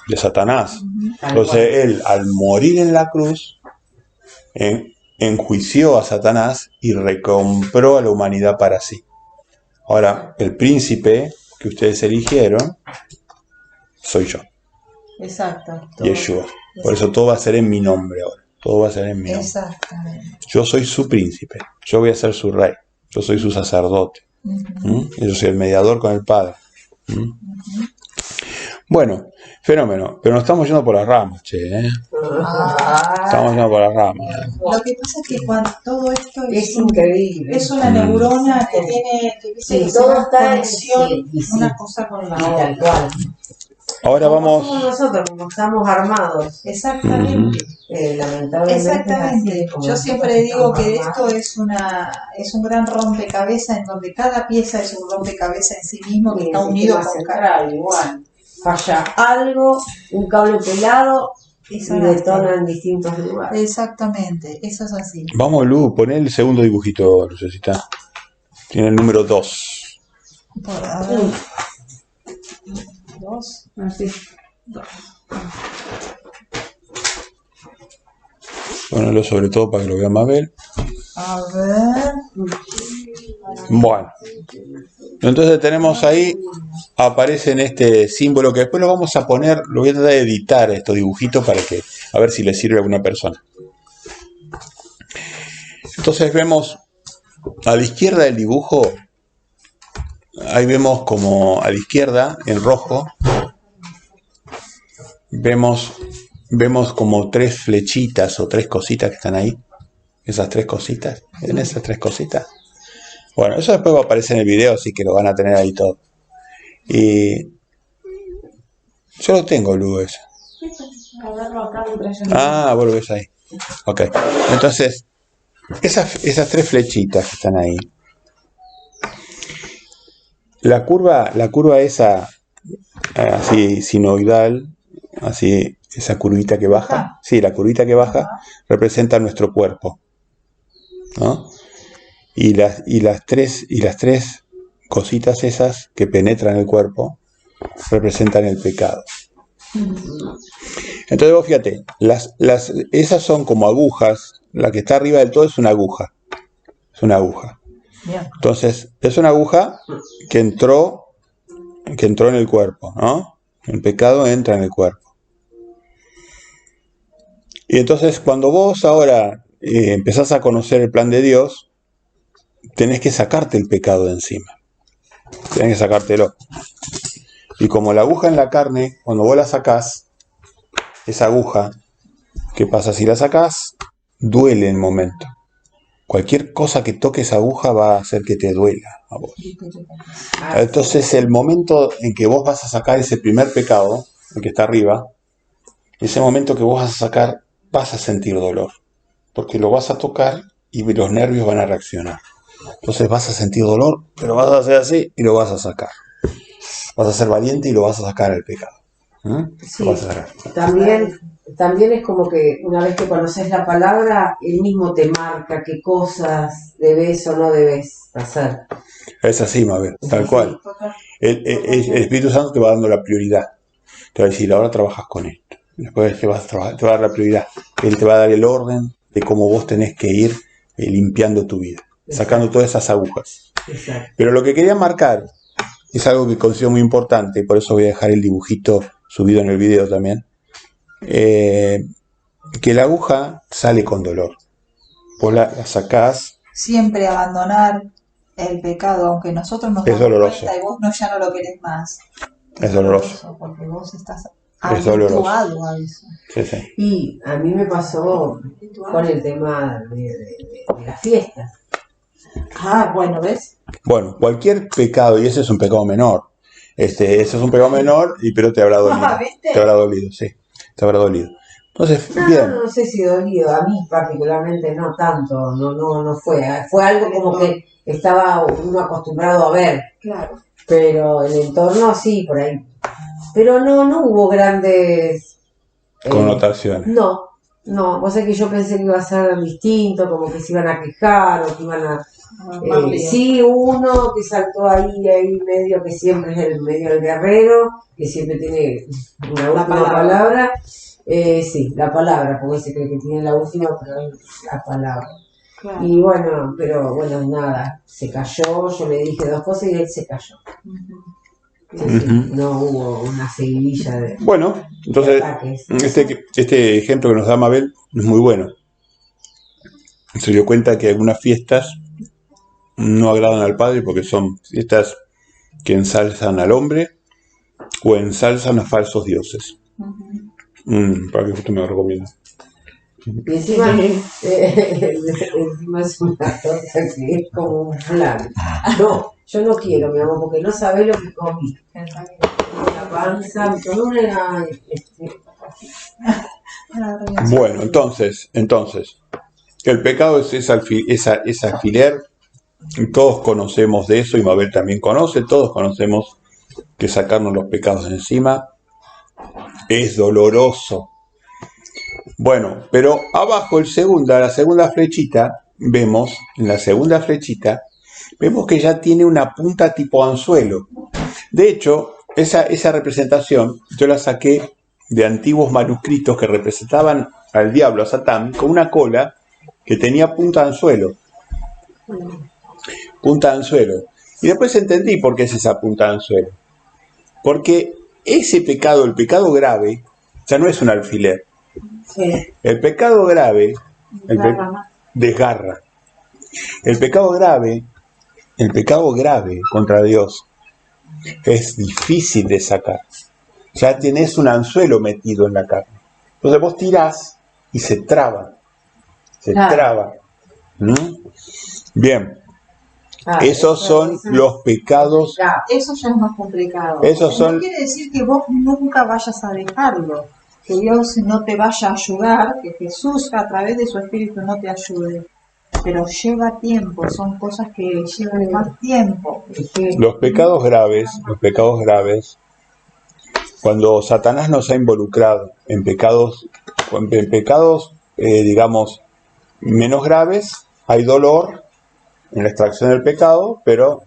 de Satanás. Entonces Él, al morir en la cruz, enjuició a Satanás y recompró a la humanidad para sí. Ahora, el príncipe que ustedes eligieron soy yo. Exacto. Yeshua. Por eso todo va a ser en mi nombre ahora. Todo va a ser en mi nombre. Exactamente. Yo soy su príncipe. Yo voy a ser su rey. Yo soy su sacerdote. Yo soy el mediador con el Padre. Bueno, fenómeno. Pero nos estamos yendo por las ramas, che. Estamos yendo por las ramas. Lo que pasa es que cuando todo esto es increíble. Es una neurona que tiene que todo está en conexión, una cosa con la otra. Tal cual. Ahora vamos. Somos nosotros, como estamos armados. Exactamente. Lamentablemente. Exactamente. Yo siempre digo que esto es un gran rompecabezas en donde cada pieza es un rompecabezas en sí mismo que está unido con cada. Igual. Falla algo, un cable pelado y detona en distintos lugares. Exactamente, eso es así. Vamos, Lu, poné el segundo dibujito, Lucecita. Tiene el número 2. A ver. 2. Así. 2. Ponelo sobre todo para que lo vea Mabel. A ver. Bueno. Entonces tenemos ahí, aparece en este símbolo que después lo vamos a poner, lo voy a tratar de editar estos dibujitos para que, a ver si le sirve a alguna persona. Entonces vemos a la izquierda del dibujo, ahí vemos como a la izquierda, en rojo, vemos como 3 flechitas o 3 cositas que están ahí. Esas 3 cositas. ¿Ven esas 3 cositas? Bueno, eso después va a aparecer en el video, así que lo van a tener ahí todo. Y yo lo tengo, Lu, eso. Ah, vos lo ves ahí. Ok. Entonces, esas 3 flechitas que están ahí. La curva esa, así sinoidal, así, esa curvita que baja. Sí, la curvita que baja representa nuestro cuerpo, ¿no? Y las tres cositas esas que penetran el cuerpo representan el pecado. Entonces vos fíjate, esas son como agujas. La que está arriba del todo es una aguja. Es una aguja. Entonces, es una aguja que entró en el cuerpo, ¿no? El pecado entra en el cuerpo. Y entonces, cuando vos ahora empezás a conocer el plan de Dios, tenés que sacarte el pecado de encima. Tenés que sacártelo. Y como la aguja en la carne, cuando vos la sacás, esa aguja, ¿qué pasa? Si la sacás, duele en el momento. Cualquier cosa que toque esa aguja va a hacer que te duela a vos. Entonces, el momento en que vos vas a sacar ese primer pecado, el que está arriba, ese momento que vos vas a sacar, vas a sentir dolor. Porque lo vas a tocar y los nervios van a reaccionar. Entonces vas a sentir dolor, pero vas a hacer así y lo vas a sacar. Vas a ser valiente y lo vas a sacar el pecado. Sí, también es como que una vez que conoces la palabra, él mismo te marca qué cosas debes o no debes hacer. Es así, Mabel, tal cual. El Espíritu Santo te va dando la prioridad. Te va a decir, ahora trabajas con esto. Después te va a dar la prioridad. Él te va a dar el orden de cómo vos tenés que ir limpiando tu vida, sacando todas esas agujas. Exacto. Pero lo que quería marcar es algo que considero muy importante, por eso voy a dejar el dibujito subido en el video también, que la aguja sale con dolor. Vos la sacás. Siempre abandonar el pecado, aunque nosotros nos damos cuenta y vos ya no lo querés más. Es doloroso. Porque vos estás es doloroso a eso. Sí, sí. Y a mí me pasó con el tema de las fiestas. Ah, bueno, ¿ves? Bueno, cualquier pecado, y ese es un pecado menor. Ese es un pecado menor, pero te habrá dolido. ¿Viste? Te habrá dolido, sí. Te habrá dolido. Entonces, bien. No sé si dolido, a mí particularmente no tanto, no fue. Fue algo como que estaba uno acostumbrado a ver. Claro. Pero el entorno sí, por ahí. Pero no hubo grandes connotaciones. No, vos sabés que yo pensé que iba a ser distinto, como que se iban a quejar o que iban a... sí, uno que saltó ahí medio, que siempre es el medio del guerrero, que siempre tiene una última palabra. Sí, la palabra, porque se cree que tiene la última, pero es la palabra. Claro. Y bueno, pero bueno, nada, se cayó, yo le dije 2 cosas y él se cayó. Sí, no hubo una seguidilla de... Bueno, entonces, este ejemplo que nos da Mabel es muy bueno. Se dio cuenta que algunas fiestas no agradan al Padre porque son fiestas que ensalzan al hombre o ensalzan a falsos dioses. Para que usted me lo recomienda. Y encima, encima es una cosa que es como un plan. No, yo no quiero, mi amor, porque no sabés lo que comí. La panza, Bueno, entonces, el pecado es ese alfiler. Todos conocemos de eso, y Mabel también conoce, todos conocemos que sacarnos los pecados de encima es doloroso. Bueno, pero abajo la segunda flechita, vemos que ya tiene una punta tipo anzuelo. De hecho, esa representación yo la saqué de antiguos manuscritos que representaban al diablo, a Satán, con una cola que tenía punta de anzuelo. Punta de anzuelo. Y después entendí por qué es esa punta de anzuelo. Porque ese pecado, el pecado grave, ya no es un alfiler. Sí. El pecado grave desgarra. El pecado grave contra Dios es difícil de sacar. Ya tenés un anzuelo metido en la carne. Entonces vos tirás y se traba. ¿Mm? Bien, esos son los pecados. Eso ya es más complicado. Esos son... No quiere decir que vos nunca vayas a dejarlo, que Dios no te vaya a ayudar, que Jesús a través de su Espíritu no te ayude. Pero lleva tiempo, son cosas que llevan más tiempo. Los pecados graves, cuando Satanás nos ha involucrado en pecados, digamos, menos graves, hay dolor en la extracción del pecado, pero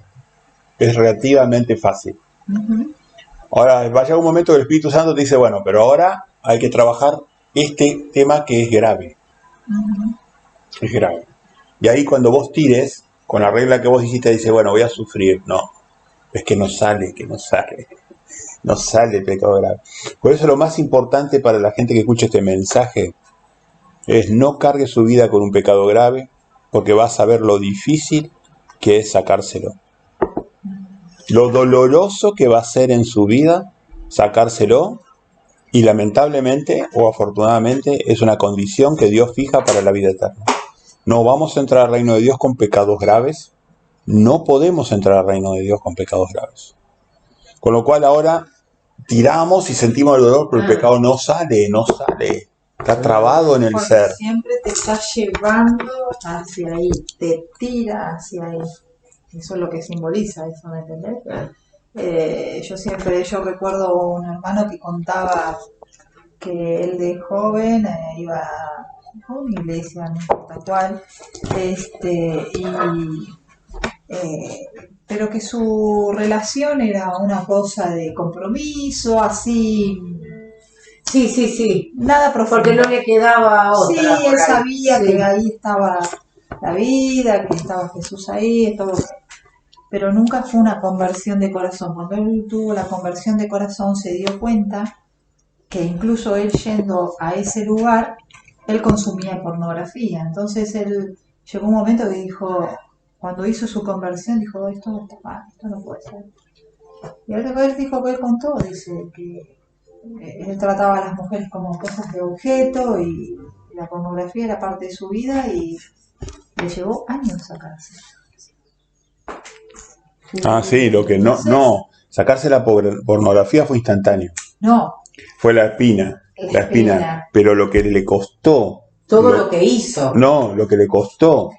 es relativamente fácil. Ahora, va a llegar un momento que el Espíritu Santo te dice, bueno, pero ahora hay que trabajar este tema que es grave. Es grave. Y ahí cuando vos tires, con la regla que vos dijiste, dice, bueno, voy a sufrir. No, es que no sale. No sale el pecado grave. Por eso lo más importante para la gente que escucha este mensaje es no cargue su vida con un pecado grave, porque vas a ver lo difícil que es sacárselo. Lo doloroso que va a ser en su vida sacárselo, y lamentablemente o afortunadamente es una condición que Dios fija para la vida eterna. No vamos a entrar al reino de Dios con pecados graves. No podemos entrar al reino de Dios con pecados graves. Con lo cual ahora tiramos y sentimos el dolor, pero el pecado no sale. Está trabado en el Porque ser. siempre te está llevando hacia ahí, te tira hacia ahí. Eso es lo que simboliza eso, ¿me entendés? Yo recuerdo un hermano que contaba que él de joven iba a una iglesia, no importa cuál, pero que su relación era una cosa de compromiso, así, Sí. nada profundo. Porque no le quedaba otra. Sí, él sabía que ahí estaba la vida, que estaba Jesús ahí, todo. Pero nunca fue una conversión de corazón. Cuando él tuvo la conversión de corazón, se dio cuenta que incluso él yendo a ese lugar, él consumía pornografía. Entonces él llegó un momento que dijo, cuando hizo su conversión, dijo, esto está mal, esto no puede ser. Y él dijo que él contó, dice que él trataba a las mujeres como cosas de objeto y la pornografía era parte de su vida y le llevó años sacarse. Sí, lo que no. Sacarse la pornografía fue instantáneo. No. Fue la espina. Pero lo que le costó. Lo que hizo. No, lo que le costó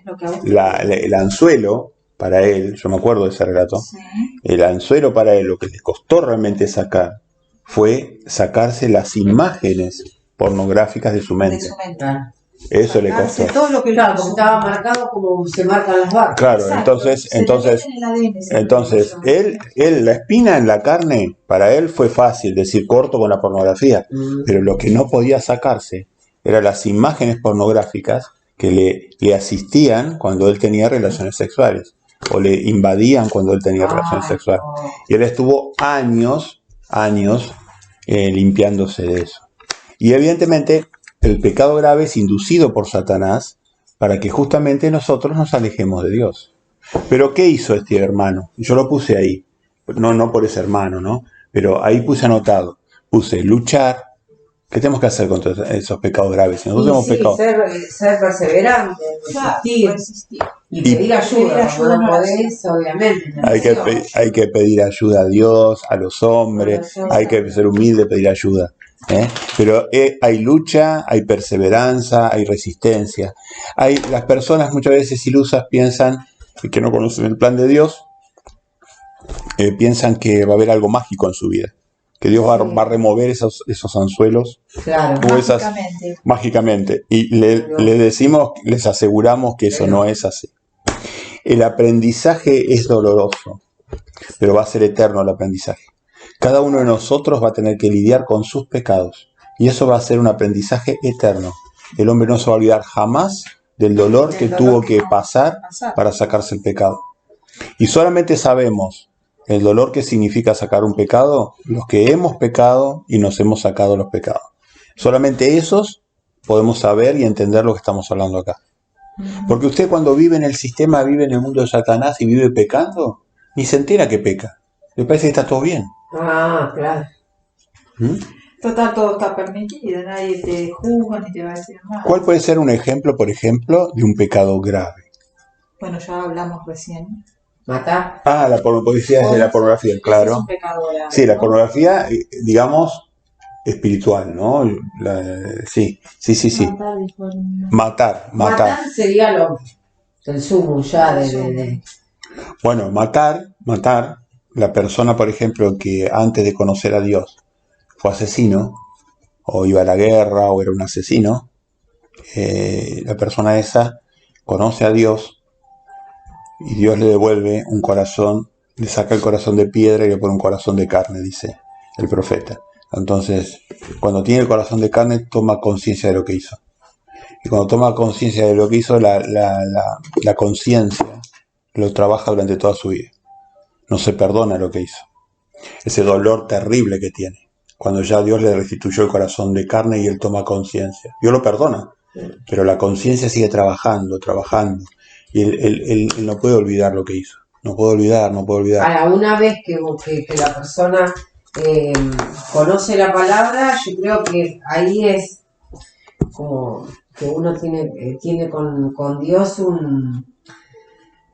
el anzuelo para él, yo me acuerdo de ese relato, Sí. El anzuelo para él, lo que le costó realmente sacar, fue sacarse las imágenes pornográficas de su mente. Eso le costó. Todo lo que Claro, porque estaba marcado como se marcan las vacas. Claro, Exacto. entonces él, la espina en la carne, para él fue fácil decir corto con la pornografía, pero lo que no podía sacarse eran las imágenes pornográficas que le asistían cuando él tenía relaciones sexuales, o le invadían cuando él tenía relaciones sexuales. Y él estuvo años limpiándose de eso. Y evidentemente el pecado grave es inducido por Satanás para que justamente nosotros nos alejemos de Dios. Pero ¿qué hizo este hermano? Yo lo puse ahí, no por ese hermano, ¿no? Pero ahí puse anotado, puse luchar. ¿Qué tenemos que hacer contra esos pecados graves? Si nosotros tenemos pecados, ser perseverante, resistir. Y pedir ayuda, cuando no podés, obviamente. Hay que pedir ayuda a Dios, a los hombres, hay que ser humilde, pedir ayuda. Pero hay lucha, hay perseverancia, hay resistencia. Las personas muchas veces ilusas piensan que no conocen el plan de Dios, piensan que va a haber algo mágico en su vida, que Dios va a remover esos anzuelos, claro, mágicamente. Y les aseguramos que eso no es así. El aprendizaje es doloroso, pero va a ser eterno el aprendizaje. Cada uno de nosotros va a tener que lidiar con sus pecados, y eso va a ser un aprendizaje eterno. El hombre no se va a olvidar jamás del dolor que tuvo que pasar para sacarse el pecado. Y solamente sabemos el dolor que significa sacar un pecado los que hemos pecado y nos hemos sacado los pecados. Solamente esos podemos saber y entender lo que estamos hablando acá. Porque usted cuando vive en el sistema, vive en el mundo de Satanás y vive pecando, ni se entera que peca. Le parece que está todo bien. Ah, claro. ¿Mm? Total, todo está permitido, nadie te juzga ni te va a decir nada. ¿Cuál puede ser un ejemplo, por ejemplo, de un pecado grave? Bueno, ya hablamos recién. Matar. Ah, la pornografía es de la pornografía, Ese es claro. un pecado grave, Sí, la ¿no? pornografía, digamos, espiritual, ¿no? Sí. Matar, dijo el- Matar. Matar sería el sumo ya de... Bueno, matar, la persona, por ejemplo, que antes de conocer a Dios fue asesino, o iba a la guerra, o era un asesino, la persona esa conoce a Dios y Dios le devuelve un corazón, le saca el corazón de piedra y le pone un corazón de carne, dice el profeta. Entonces, cuando tiene el corazón de carne, toma conciencia de lo que hizo. Y cuando toma conciencia de lo que hizo, la conciencia lo trabaja durante toda su vida. No se perdona lo que hizo. Ese dolor terrible que tiene. Cuando ya Dios le restituyó el corazón de carne y él toma conciencia. Dios lo perdona, pero la conciencia sigue trabajando. Y él no puede olvidar lo que hizo. No puede olvidar. Ahora, una vez que la persona conoce la palabra, yo creo que ahí es como que uno tiene con Dios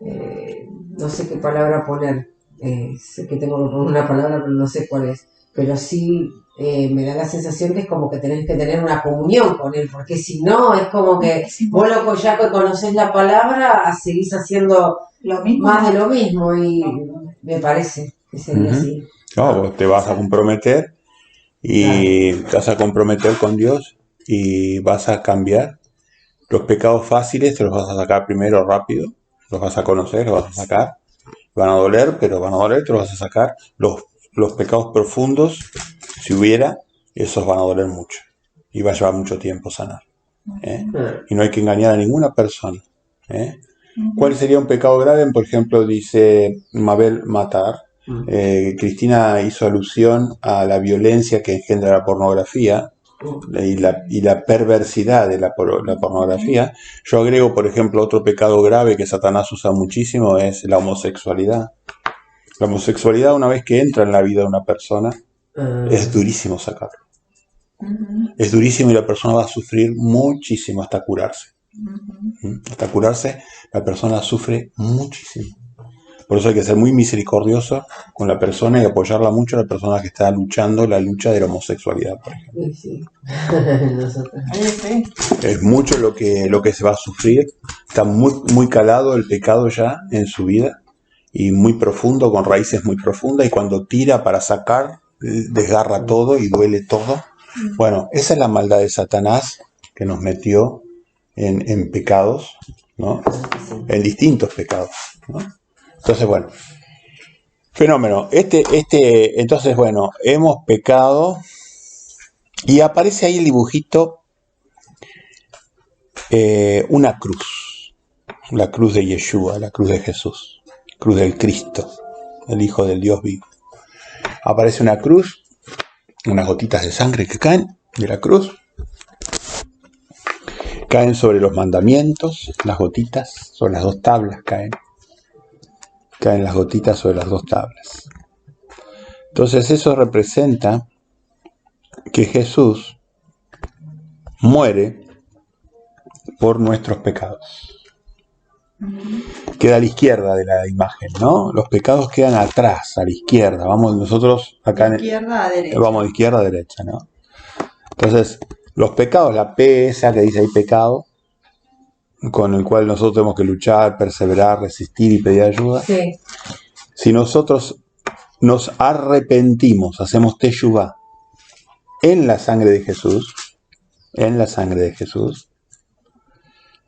no sé qué palabra poner, sé que tengo que poner una palabra pero no sé cuál es, pero sí me da la sensación que es como que tenés que tener una comunión con él, porque si no es como que vos ya que conocés la palabra seguís haciendo Lo mismo. más de lo mismo y me parece que sería así. No, vos te vas a comprometer y te vas a comprometer con Dios y vas a cambiar. Los pecados fáciles te los vas a sacar primero rápido, los vas a conocer, los vas a sacar. Van a doler, te los vas a sacar. Los pecados profundos, si hubiera, esos van a doler mucho. Y va a llevar mucho tiempo sanar. Y no hay que engañar a ninguna persona. ¿Cuál sería un pecado grave? Por ejemplo, dice Mabel, matar. Cristina hizo alusión a la violencia que engendra la pornografía y la perversidad de la pornografía. Yo agrego, por ejemplo, otro pecado grave que Satanás usa muchísimo, es la homosexualidad. La homosexualidad, una vez que entra en la vida de una persona, es durísimo sacarlo. Es durísimo y la persona va a sufrir muchísimo hasta curarse. Hasta curarse, la persona sufre muchísimo. Por eso hay que ser muy misericordioso con la persona y apoyarla mucho a la persona que está luchando la lucha de la homosexualidad, por ejemplo. Sí. Es mucho lo que se va a sufrir. Está muy calado el pecado ya en su vida y muy profundo, con raíces muy profundas, y cuando tira para sacar, desgarra todo y duele todo. Bueno, esa es la maldad de Satanás que nos metió en pecados, ¿no? En distintos pecados, ¿no? Entonces, bueno, fenómeno. Entonces, bueno, hemos pecado y aparece ahí el dibujito, una cruz, la cruz de Yeshua, la cruz de Jesús, cruz del Cristo, el Hijo del Dios vivo. Aparece una cruz, unas gotitas de sangre que caen de la cruz, caen sobre los mandamientos, las gotitas, sobre las dos tablas caen las gotitas sobre las dos tablas. Entonces eso representa que Jesús muere por nuestros pecados. Queda a la izquierda de la imagen, ¿no? Los pecados quedan atrás, a la izquierda. Vamos nosotros acá de izquierda a derecha. Vamos de izquierda a derecha, ¿no? Entonces, los pecados, la P esa que dice ahí pecado, con el cual nosotros tenemos que luchar, perseverar, resistir y pedir ayuda. Sí. Si nosotros nos arrepentimos, hacemos teshuvá en la sangre de Jesús,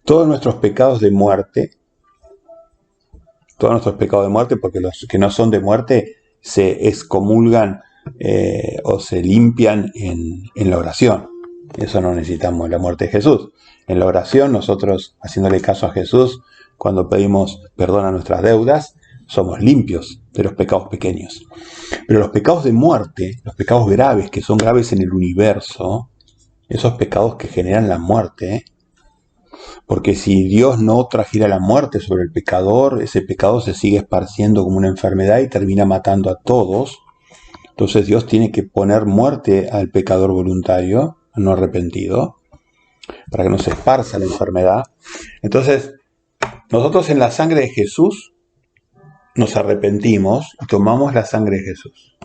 todos nuestros pecados de muerte, porque los que no son de muerte se excomulgan o se limpian en la oración. Eso no necesitamos la muerte de Jesús. En la oración, nosotros, haciéndole caso a Jesús, cuando pedimos perdón a nuestras deudas, somos limpios de los pecados pequeños. Pero los pecados de muerte, los pecados graves, que son graves en el universo, esos pecados que generan la muerte, Porque si Dios no trajera la muerte sobre el pecador, ese pecado se sigue esparciendo como una enfermedad y termina matando a todos. Entonces Dios tiene que poner muerte al pecador voluntario, no arrepentido, para que no se esparza la enfermedad. Entonces, nosotros en la sangre de Jesús nos arrepentimos y tomamos la sangre de Jesús.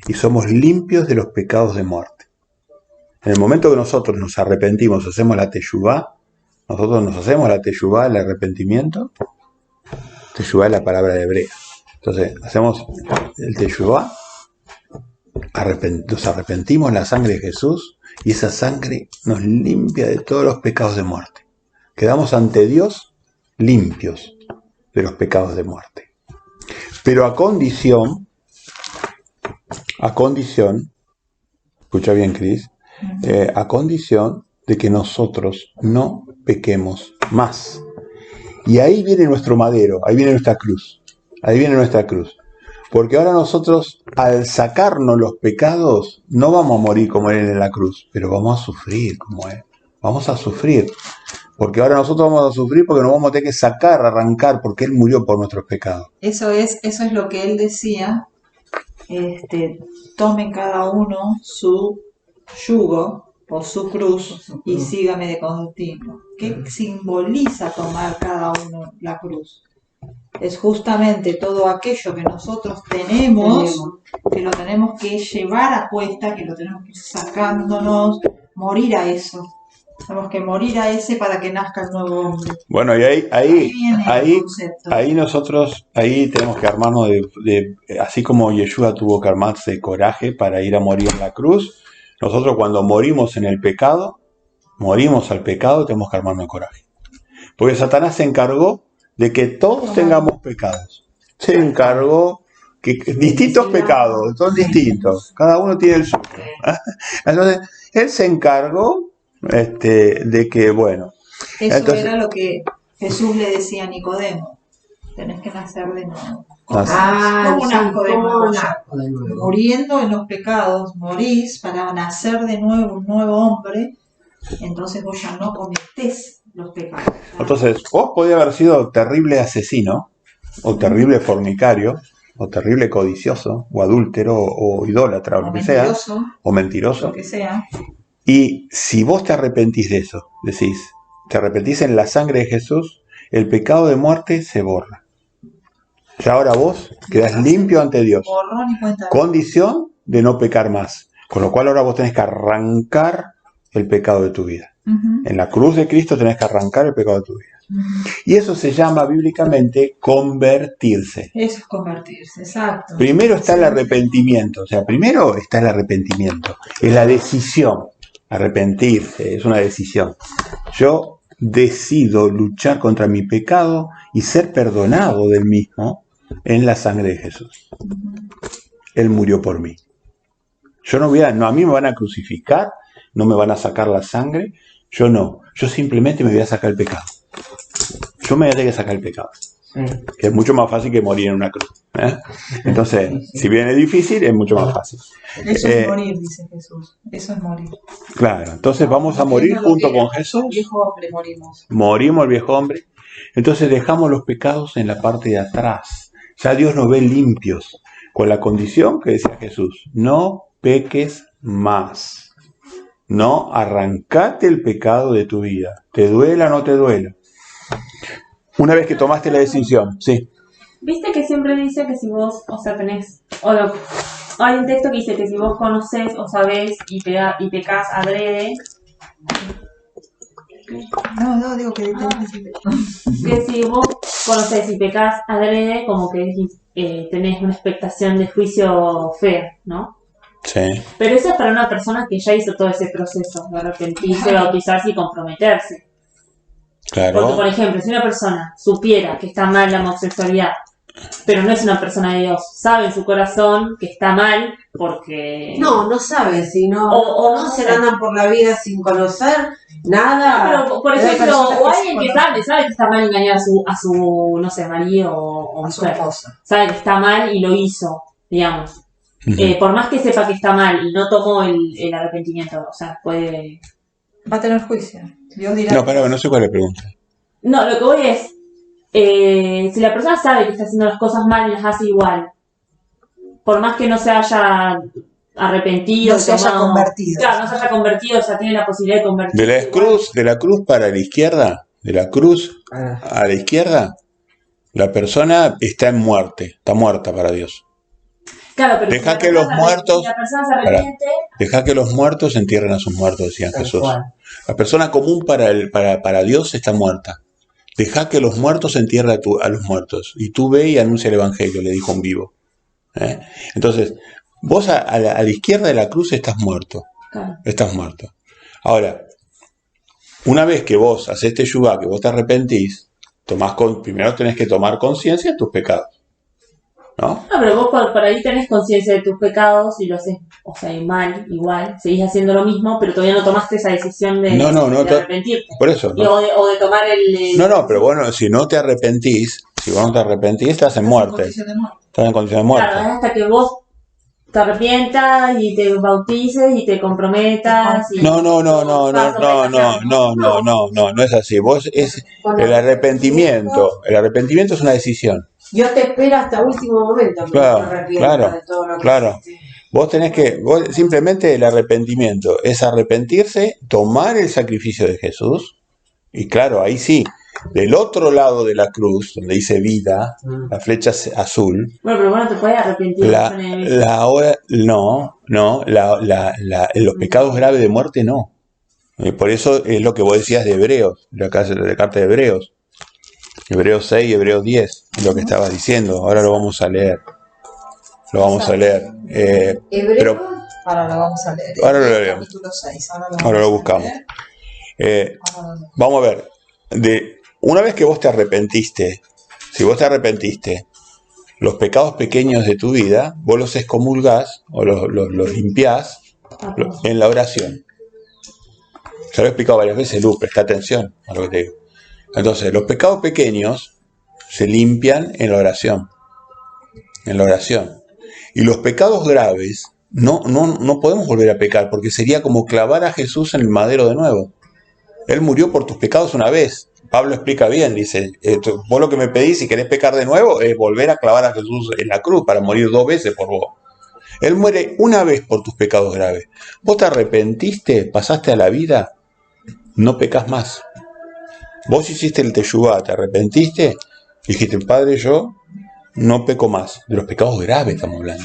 Y somos limpios de los pecados de muerte. En el momento que nosotros nos arrepentimos, hacemos la teshuvá, nosotros nos hacemos la teshuvá, el arrepentimiento. Teshuvá es la palabra hebrea. Entonces, hacemos el teshuvá, nos arrepentimos en la sangre de Jesús y esa sangre nos limpia de todos los pecados de muerte. Quedamos ante Dios limpios de los pecados de muerte. Pero a condición, escucha bien, Cris, a condición de que nosotros no pequemos más. Y ahí viene nuestro madero, ahí viene nuestra cruz. Porque ahora nosotros, al sacarnos los pecados, no vamos a morir como Él en la cruz, pero vamos a sufrir como Él. Vamos a sufrir. Porque ahora nosotros vamos a sufrir porque nos vamos a tener que sacar, arrancar, porque Él murió por nuestros pecados. Eso es lo que Él decía. Tomen cada uno su yugo o su cruz y sígame de continuo. ¿Qué simboliza tomar cada uno la cruz? Es justamente todo aquello que nosotros tenemos, que lo tenemos que llevar a cuesta, que lo tenemos que ir sacándonos, morir a eso. Tenemos que morir a ese para que nazca el nuevo hombre. Bueno, y ahí nosotros, ahí tenemos que armarnos así como Yeshua tuvo que armarse de coraje para ir a morir en la cruz, nosotros cuando morimos en el pecado, morimos al pecado, tenemos que armarnos de coraje. Porque Satanás se encargó de que todos tengamos pecados. Se encargó que distintos pecados, son distintos, cada uno tiene el suyo. Entonces, él se encargó de que, bueno. Eso era lo que Jesús le decía a Nicodemo. Tenés que nacer de nuevo. Como un asco de nuevo. Muriendo en los pecados, morís para nacer de nuevo un nuevo hombre. Entonces vos ya no cometés los pecados. Entonces, vos podías haber sido terrible asesino, o terrible fornicario, o terrible codicioso, o adúltero, o idólatra, o lo que sea, o mentiroso, lo que sea. Y si vos te arrepentís de eso, decís, te arrepentís en la sangre de Jesús, el pecado de muerte se borra. Ya ahora vos quedás limpio ante Dios. Condición de no pecar más. Con lo cual ahora vos tenés que arrancar el pecado de tu vida. En la cruz de Cristo tenés que arrancar el pecado de tu vida. Y eso se llama bíblicamente convertirse. Eso es convertirse, exacto. Primero está el arrepentimiento. O sea, primero está el arrepentimiento. Es la decisión. Arrepentirse es una decisión. Yo decido luchar contra mi pecado y ser perdonado del mismo en la sangre de Jesús. Él murió por mí. Yo no a mí me van a crucificar, no me van a sacar la sangre, yo no. Yo simplemente me voy a sacar el pecado. Yo me voy a tener que sacar el pecado. Que es mucho más fácil que morir en una cruz. Entonces, si bien es difícil, es mucho más fácil. Eso es morir, dice Jesús. Eso es morir. Claro, entonces vamos a morir junto con Jesús. El viejo hombre morimos. Morimos el viejo hombre. Entonces dejamos los pecados en la parte de atrás. Ya Dios nos ve limpios. Con la condición que decía Jesús. No peques más. No arrancate el pecado de tu vida. Te duela o no te duela. Una vez que tomaste la decisión, sí. Viste que siempre dice que si vos, tenés, hay un texto que dice que si vos conocés o sabés y pecás adrede. No, digo que que si vos conocés y pecás adrede, como que tenés una expectación de juicio fea, ¿no? Sí. Pero eso es para una persona que ya hizo todo ese proceso de arrepentirse, bautizarse y comprometerse. Claro. Porque, por ejemplo, si una persona supiera que está mal la homosexualidad, pero no es una persona de Dios, sabe en su corazón que está mal porque... No sabe, sino o no se andan por la vida sin conocer nada. Pero, por ejemplo, o alguien que sabe que está mal engañar a su no sé, marido o mujer. Sabe que está mal y lo hizo, digamos. Por más que sepa que está mal y no tomó el arrepentimiento, o sea, puede Va a tener juicio. Dios dirá. No, pero no sé cuál es la pregunta. No, lo que voy es, si la persona sabe que está haciendo las cosas mal y las hace igual, por más que no se haya arrepentido, No se haya convertido. Claro, no se haya convertido, o sea, tiene la posibilidad de convertirse. De la cruz para la izquierda, de la cruz a la izquierda, la persona está en muerte, está muerta para Dios. Claro, pero Deja si que los muertos, si la persona se arrepiente, deja que los muertos entierren a sus muertos, decía Tal Jesús. cual. La persona común para Dios está muerta. Deja que los muertos entierren a los muertos. Y tú ve y anuncia el Evangelio, le dijo un vivo. Entonces, vos a la izquierda de la cruz estás muerto. claro. Estás muerto. Ahora, una vez que vos haces teshuvá, que vos te arrepentís, primero tenés que tomar conciencia de tus pecados. ¿No? No, pero vos por ahí tenés conciencia de tus pecados y lo haces, o sea, mal, igual, seguís haciendo lo mismo, pero todavía no tomaste esa decisión de arrepentirte. Por eso, ¿no? O de tomar el... No, pero bueno, si no te arrepentís, estás en muerte. Estás en condición de muerte. Claro, hasta que vos te arrepientas y te bautices y te comprometas. Y No es así. El arrepentimiento es una decisión. Dios te espera hasta último momento. Claro. Simplemente el arrepentimiento es arrepentirse, tomar el sacrificio de Jesús, y claro, ahí sí, del otro lado de la cruz, donde dice vida, la flecha azul. Bueno, pero bueno, te puedes arrepentir. Los pecados graves de muerte no. Por eso es lo que vos decías de Hebreos, la carta de Hebreos. Hebreos 6 y Hebreos 10, es lo que estabas diciendo. Ahora lo vamos a leer. Hebreo. Ahora lo vamos a leer. Ahora lo leemos. Capítulo 6. Ahora lo buscamos. Vamos a ver. Una vez que vos te arrepentiste, si vos te arrepentiste, los pecados pequeños de tu vida, vos los excomulgás o los limpiás en la oración. Ya lo he explicado varias veces, Lu, presta atención a lo que te digo. Entonces, los pecados pequeños se limpian en la oración. En la oración. Y los pecados graves no podemos volver a pecar, porque sería como clavar a Jesús en el madero de nuevo. Él murió por tus pecados una vez. Pablo explica bien, dice, vos lo que me pedís si querés pecar de nuevo es volver a clavar a Jesús en la cruz para morir 2 veces por vos. Él muere una vez por tus pecados graves. Vos te arrepentiste, pasaste a la vida, no pecas más. Vos hiciste el teshuvá, te arrepentiste, dijiste, Padre, yo no peco más. De los pecados graves estamos hablando.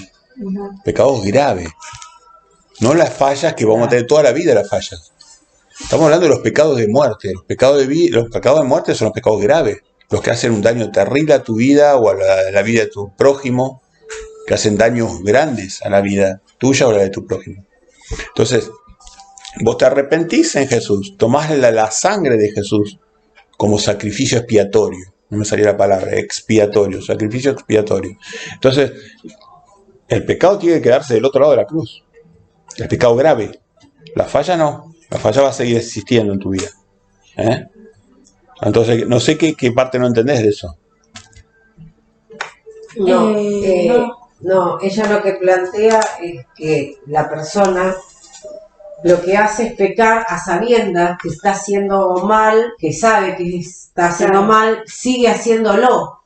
Pecados graves. No las fallas que vamos a tener toda la vida, las fallas. Estamos hablando de los pecados de muerte. Los pecados de muerte son los pecados graves. Los que hacen un daño terrible a tu vida o a la vida de tu prójimo. Que hacen daños grandes a la vida tuya o a la de tu prójimo. Entonces, vos te arrepentís en Jesús. Tomás la sangre de Jesús como sacrificio expiatorio. No me salía la palabra, expiatorio, sacrificio expiatorio. Entonces, el pecado tiene que quedarse del otro lado de la cruz. El pecado grave. La falla no. La falla va a seguir existiendo en tu vida. Entonces, no sé qué parte no entendés de eso. No, ella lo que plantea es que la persona lo que hace es pecar a sabiendas que está haciendo mal, que sabe que está haciendo mal, sigue haciéndolo.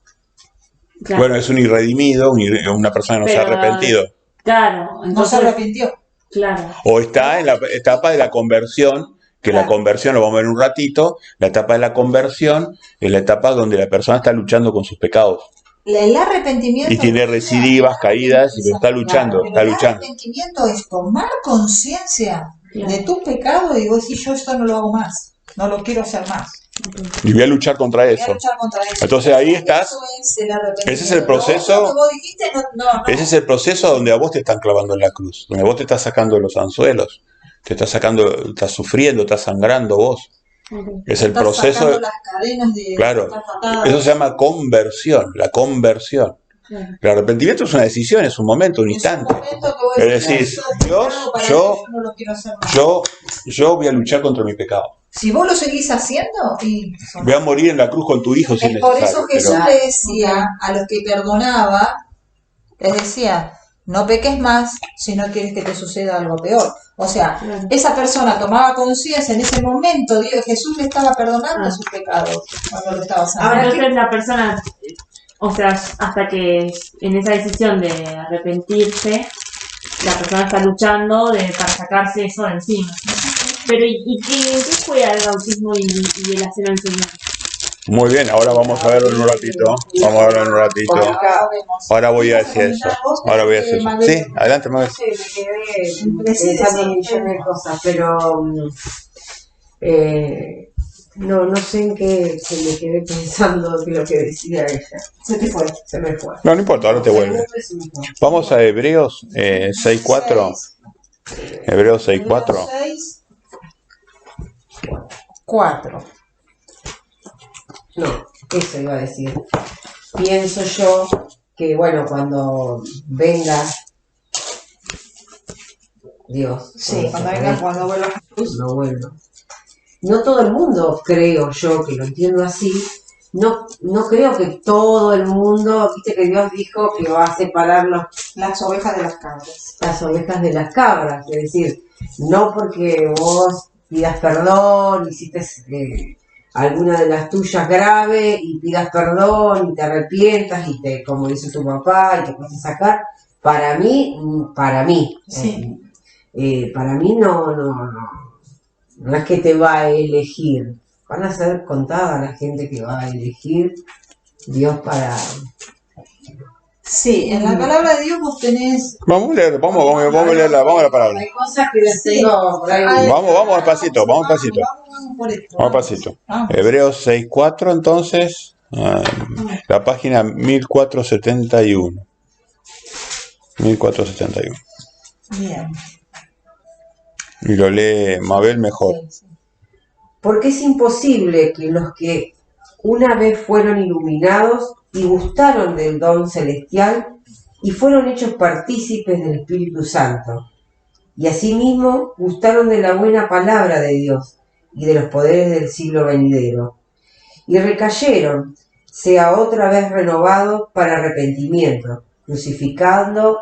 Claro. Bueno, es un irredimido, una persona que no se ha arrepentido. Claro, entonces, no se arrepintió. Claro. O está en la etapa de la conversión, que la conversión, lo vamos a ver en un ratito, la etapa de la conversión es la etapa donde la persona está luchando con sus pecados. El arrepentimiento. Y tiene recidivas, caídas, y está luchando, está luchando. El arrepentimiento es tomar conciencia de tus pecados y vos decís, yo esto no lo hago más, no lo quiero hacer más. Y voy a luchar contra eso. Entonces ahí estás. Ese es el proceso. Ese es el proceso donde a vos te están clavando en la cruz, donde vos te estás sacando los anzuelos, te estás sacando, estás sufriendo, estás sangrando vos. Es el proceso. Claro, eso se llama conversión, la conversión. El arrepentimiento es una decisión, es un momento, un instante. Es decir, yo voy a luchar contra mi pecado. Si vos lo seguís haciendo, voy a morir en la cruz con tu hijo si es necesario. Por eso Jesús le decía a los que perdonaba, les decía, No peques más si no quieres que te suceda algo peor. O sea, Claro. esa persona tomaba conciencia en ese momento, Jesús le estaba perdonando sus pecados cuando lo estaba sanando. Ahora, Entonces la persona, o sea, hasta que en esa decisión de arrepentirse, la persona está luchando para sacarse eso de encima. Pero ¿y qué fue el bautismo y el hacer al Señor? Muy bien, ahora vamos a verlo en un ratito. Vamos a verlo en un ratito. Ahora voy a decir eso. Ahora voy a decir eso. Sí, adelante, Mabel. Sí, me quedé pensando en millones de cosas, pero no sé en qué se me quedé pensando de lo que decía ella. Se me fue. No importa, ahora te vuelve. Vamos a Hebreos 6.4. Hebreos 6.4. 4. No, eso iba a decir. Pienso yo que, bueno, cuando venga Dios. Sí, cuando vuelva Jesús. No vuelva. No todo el mundo, creo yo, que lo entiendo así, no creo que todo el mundo, viste que Dios dijo que va a separar Las ovejas de las cabras. las ovejas de las cabras, es decir, no porque vos pidas perdón, hiciste alguna de las tuyas grave y pidas perdón y te arrepientas y como dice tu papá y te puedes sacar, para mí, Sí. para mí no es que te va a elegir, van a ser contadas la gente que va a elegir Dios para... Sí, en la palabra de Dios vos tenés... Vamos a leer, vamos a leer la palabra. Hay cosas que las tengo por ahí. Vamos despacito, vamos despacito. Vamos por esto. Vamos despacito. Vamos. Hebreos 6.4 entonces, la página 1471. 1471. Bien. Y lo lee Mabel mejor. Sí. Porque es imposible que los que una vez fueron iluminados y gustaron del don celestial y fueron hechos partícipes del Espíritu Santo, y asimismo gustaron de la buena palabra de Dios y de los poderes del siglo venidero, y recayeron, sea otra vez renovados para arrepentimiento, crucificando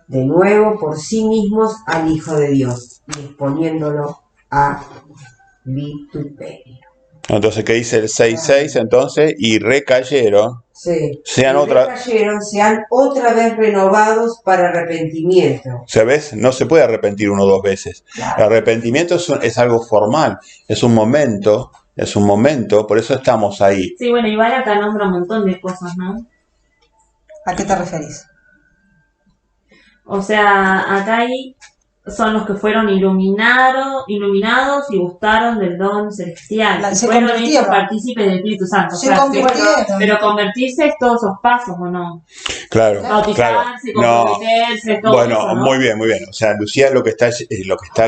de nuevo por sí mismos al Hijo de Dios y exponiéndolo a vituperio. Entonces, ¿qué dice el 6.6? Entonces, y recayeron, Sí. sean otra vez renovados para arrepentimiento. ¿Sabes? No se puede arrepentir uno o dos veces. Claro. El arrepentimiento es algo formal, es un momento, por eso estamos ahí. Sí, bueno, igual acá nombra un montón de cosas, ¿no? ¿A qué te referís? O sea, acá son los que fueron iluminados y gustaron del don celestial. Se fueron convirtieron. hechos partícipes del Espíritu Santo. Se Claro, convirtieron. pero convertirse es todos esos pasos, ¿o no? Claro, Bautizarse, No, comprometerse, todo bueno, eso, ¿no? muy bien. O sea, Lucía lo que está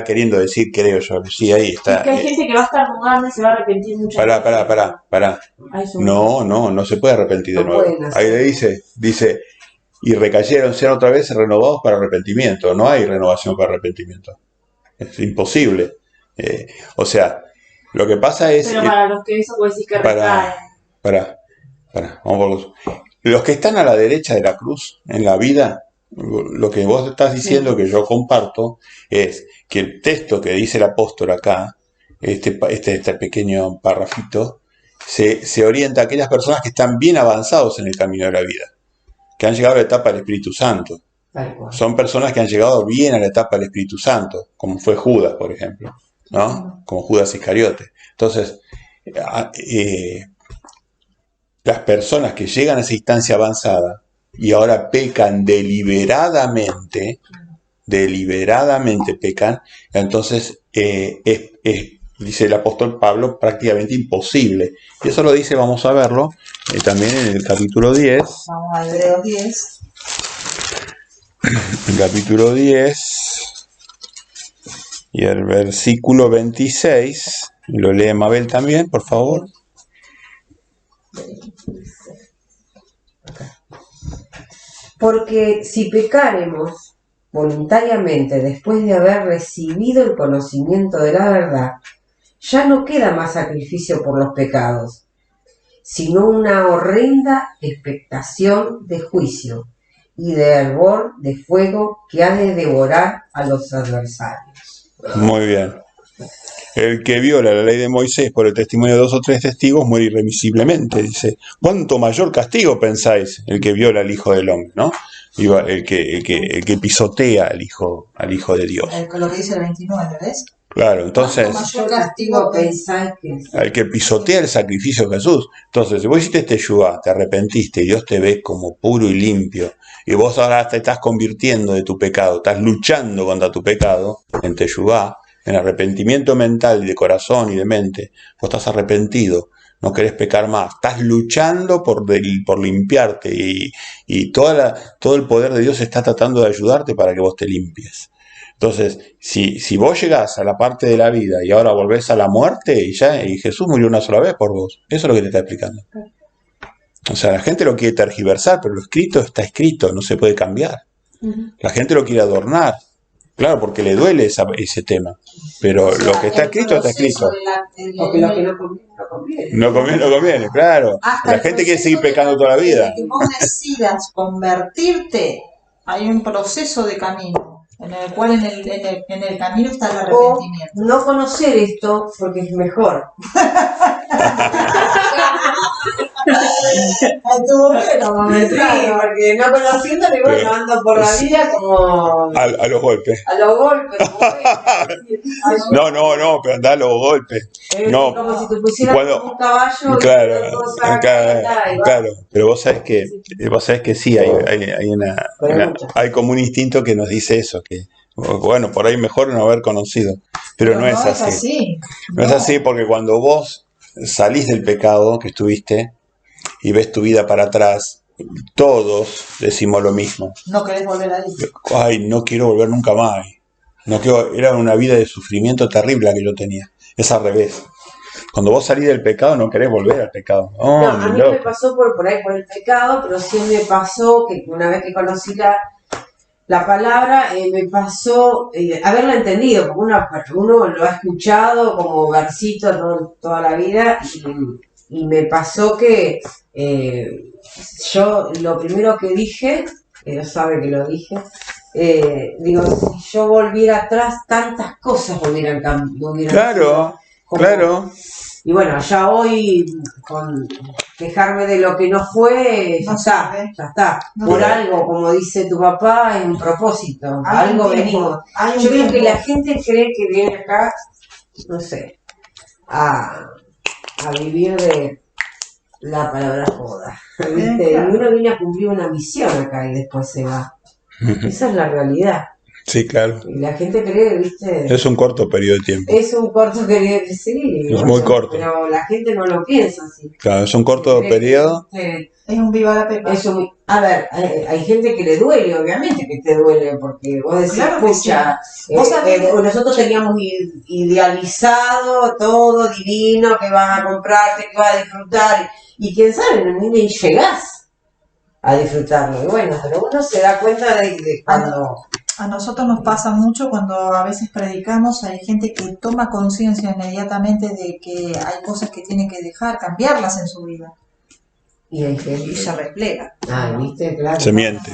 queriendo decir, creo yo, Lucía ahí está. Es que hay gente que va a estar jugando y se va a arrepentir mucho. Pará. No se puede arrepentir de No nuevo. pueden hacer. Ahí le dice, y recayeron, sean otra vez renovados para arrepentimiento. No hay renovación para arrepentimiento. Es imposible. O sea, lo que pasa es... Pero para los que eso puede decir que recaen. Pará, vamos por los que están a la derecha de la cruz en la vida, lo que vos estás diciendo, que yo comparto, es que el texto que dice el apóstol acá, este pequeño parrafito, se orienta a aquellas personas que están bien avanzados en el camino de la vida, que han llegado a la etapa del Espíritu Santo. Son personas que han llegado bien a la etapa del Espíritu Santo, como fue Judas, por ejemplo, ¿no? Como Judas Iscariote. Entonces, las personas que llegan a esa instancia avanzada y ahora pecan deliberadamente pecan, entonces dice el apóstol Pablo, prácticamente imposible. Y eso lo dice, vamos a verlo, también en el capítulo 10. Vamos a Hebreos 10. El capítulo 10 y el versículo 26, lo lee Mabel también, por favor. Porque si pecáremos voluntariamente después de haber recibido el conocimiento de la verdad, ya no queda más sacrificio por los pecados, sino una horrenda expectación de juicio y de hervor de fuego que ha de devorar a los adversarios. Muy bien. El que viola la ley de Moisés por el testimonio de 2 o 3 testigos muere irremisiblemente. Dice, ¿cuánto mayor castigo pensáis el que viola al Hijo del Hombre, ¿no? El que pisotea al hijo de Dios. Lo que dice el 29, ¿ves? Claro, entonces, Mayor castigo pensáis que al que pisotea el sacrificio de Jesús. Entonces, si vos hiciste este yugá, te arrepentiste y Dios te ve como puro y limpio, y vos ahora te estás convirtiendo de tu pecado, estás luchando contra tu pecado en teyubá, en arrepentimiento mental y de corazón y de mente, vos estás arrepentido, no querés pecar más, estás luchando por limpiarte y todo el poder de Dios está tratando de ayudarte para que vos te limpies. Entonces, si vos llegás a la parte de la vida y ahora volvés a la muerte y Jesús murió una sola vez por vos, eso es lo que te está explicando. O sea, la gente lo quiere tergiversar, pero lo escrito está escrito, no se puede cambiar. La gente lo quiere adornar. Claro, porque le duele ese tema. Pero lo que está escrito, está escrito. porque lo que no conviene, no conviene. No conviene, claro. La gente quiere seguir pecando toda la vida. Que vos decidas convertirte, hay un proceso de camino, en el cual en el camino está el O arrepentimiento. no conocer esto porque es mejor. Estuvo bueno, Sí, porque no conociéndolo, y bueno, ando por la vida como A los golpes. a los golpes. No, pero andá a los golpes. No, como si te pusieras cuando- un caballo Claro, y una cosa y va. claro, pero vos sabés que sí, hay hay como un instinto que nos dice eso, que bueno, por ahí mejor no haber conocido, pero no es así. No es así porque cuando vos salís del pecado que estuviste y ves tu vida para atrás, todos decimos lo mismo. No querés volver ahí. Ay, no quiero volver nunca más. Era una vida de sufrimiento terrible la que yo tenía. Es al revés. Cuando vos salís del pecado no querés volver al pecado. Oh, No, a mí loco. me pasó por ahí por el pecado, pero sí me pasó que una vez que conocí la palabra, me pasó haberla entendido, porque uno lo ha escuchado como versito toda la vida y me pasó que yo lo primero que dije, Dios sabe que lo dije, digo, si yo volviera atrás, tantas cosas hubieran cambiado. Claro. Y bueno, ya hoy con quejarme de lo que no fue, ya está. Por algo, como dice tu papá, en un propósito, algo venimos. Yo creo que la gente cree que viene acá, no sé, a vivir de la palabra joda, ¿viste? Y uno viene a cumplir una misión acá y después se va. Esa es la realidad. Sí, claro. Y la gente cree, ¿viste? Es un corto periodo de tiempo. Es un corto periodo, sí. Es muy corto. Pero la gente no lo piensa así. Claro, es un corto periodo. Es un viva la pepa. A ver, hay gente que le duele, obviamente que te duele, porque vos decís, Claro que escucha, sí. Vos sabés- nosotros teníamos idealizado todo divino, que vas a comprarte, que vas a disfrutar, y quién sabe, ni llegás a disfrutarlo. Y bueno, pero uno se da cuenta de cuando... A nosotros nos pasa mucho cuando a veces predicamos, hay gente que toma conciencia inmediatamente de que hay cosas que tiene que dejar, cambiarlas en su vida. Y hay gente... Y se replega. ¿viste? Claro. Se miente.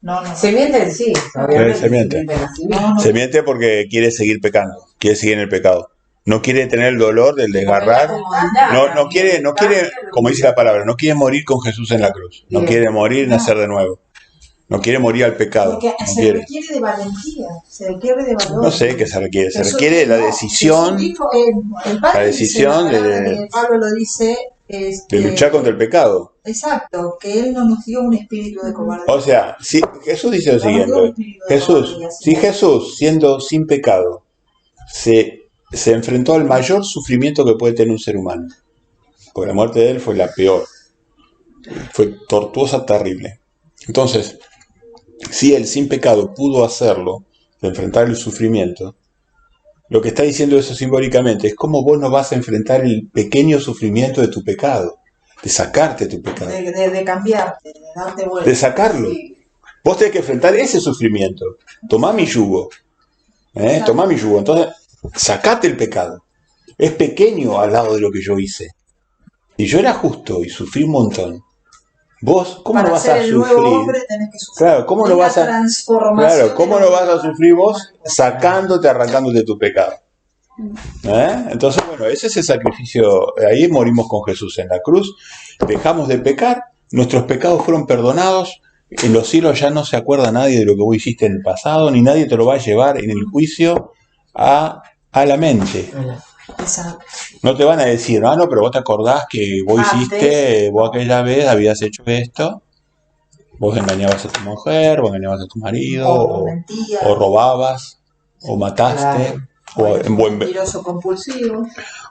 No. Se mienten, sí, obviamente. Se miente. Así No. Se miente porque quiere seguir pecando, quiere seguir en el pecado. No quiere tener el dolor del desgarrar. No quiere, como dice la palabra, no quiere morir con Jesús en la cruz. No quiere morir y nacer de nuevo. No quiere morir al pecado. Porque No se quiere. requiere de valentía, se requiere de valor. No sé qué se requiere. Se Jesús requiere la dijo- decisión Jesús dijo, el Padre la decisión dice, de- Pablo lo dice, de luchar contra el pecado. Exacto, que Él no nos dio un espíritu de cobardía. O sea, si Jesús dice lo siguiente. Jesús, siendo sin pecado, se enfrentó al mayor sufrimiento que puede tener un ser humano. Porque la muerte de él fue la peor. Fue tortuosa, terrible. Entonces, si él sin pecado pudo hacerlo, de enfrentar el sufrimiento, lo que está diciendo eso simbólicamente es cómo vos no vas a enfrentar el pequeño sufrimiento de tu pecado, de sacarte tu pecado, De cambiarte, de darte vuelta. de sacarlo. Vos tenés que enfrentar ese sufrimiento. Tomá mi yugo. Tomá mi yugo. Entonces, sacate el pecado. Es pequeño al lado de lo que yo hice. Y yo era justo y sufrí un montón. Vos, ¿cómo Para no vas ser a el nuevo sufrir? hombre tenés que sufrir. Claro, ¿cómo no Es la vas a, transformación claro, ¿cómo del no vas a hombre. sufrir vos sacándote, arrancándote tu pecado? Entonces, bueno, ese es el sacrificio. Ahí morimos con Jesús en la cruz, dejamos de pecar, nuestros pecados fueron perdonados, en los cielos ya no se acuerda nadie de lo que vos hiciste en el pasado, ni nadie te lo va a llevar en el juicio a la mente. Exacto. No te van a decir, no, pero vos te acordás que vos hiciste, vos aquella vez habías hecho esto, vos engañabas a tu mujer, vos engañabas a tu marido, o robabas, o mataste, o en buen mentiroso compulsivo,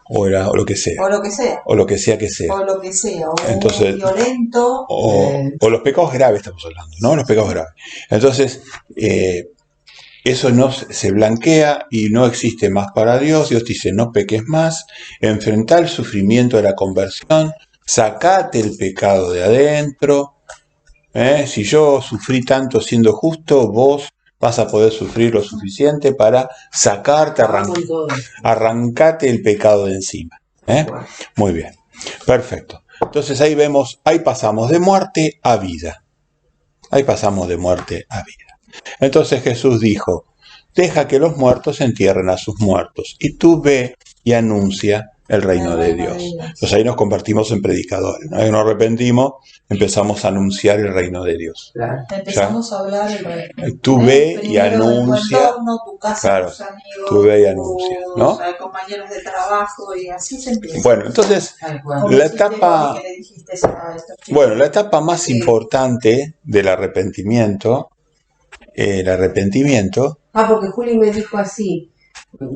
o lo que sea, o lo que sea, o lo que sea que sea. o lo que sea, o Entonces, violento, o los pecados graves estamos hablando, ¿no? Los pecados graves. Entonces, eso no se blanquea y no existe más para Dios. Dios dice, no peques más, enfrentá el sufrimiento de la conversión, sacate el pecado de adentro. Si yo sufrí tanto siendo justo, vos vas a poder sufrir lo suficiente para sacarte, arrancate el pecado de encima. Muy bien, perfecto. Entonces ahí vemos, ahí pasamos de muerte a vida. Ahí pasamos de muerte a vida. Entonces Jesús dijo, deja que los muertos entierren a sus muertos, y tú ve y anuncia el reino de Dios. Entonces ahí nos convertimos en predicadores. Una vez que nos arrepentimos, empezamos a anunciar el reino de Dios. Claro. Empezamos a hablar el reino. Tú ve y anuncia. Tu entorno, tu casa, claro, tus amigos, tú ve y anuncia, ¿no? compañeros de trabajo, y así se empieza. Bueno, entonces la etapa, bueno, la etapa más importante del arrepentimiento, porque Juli me dijo así,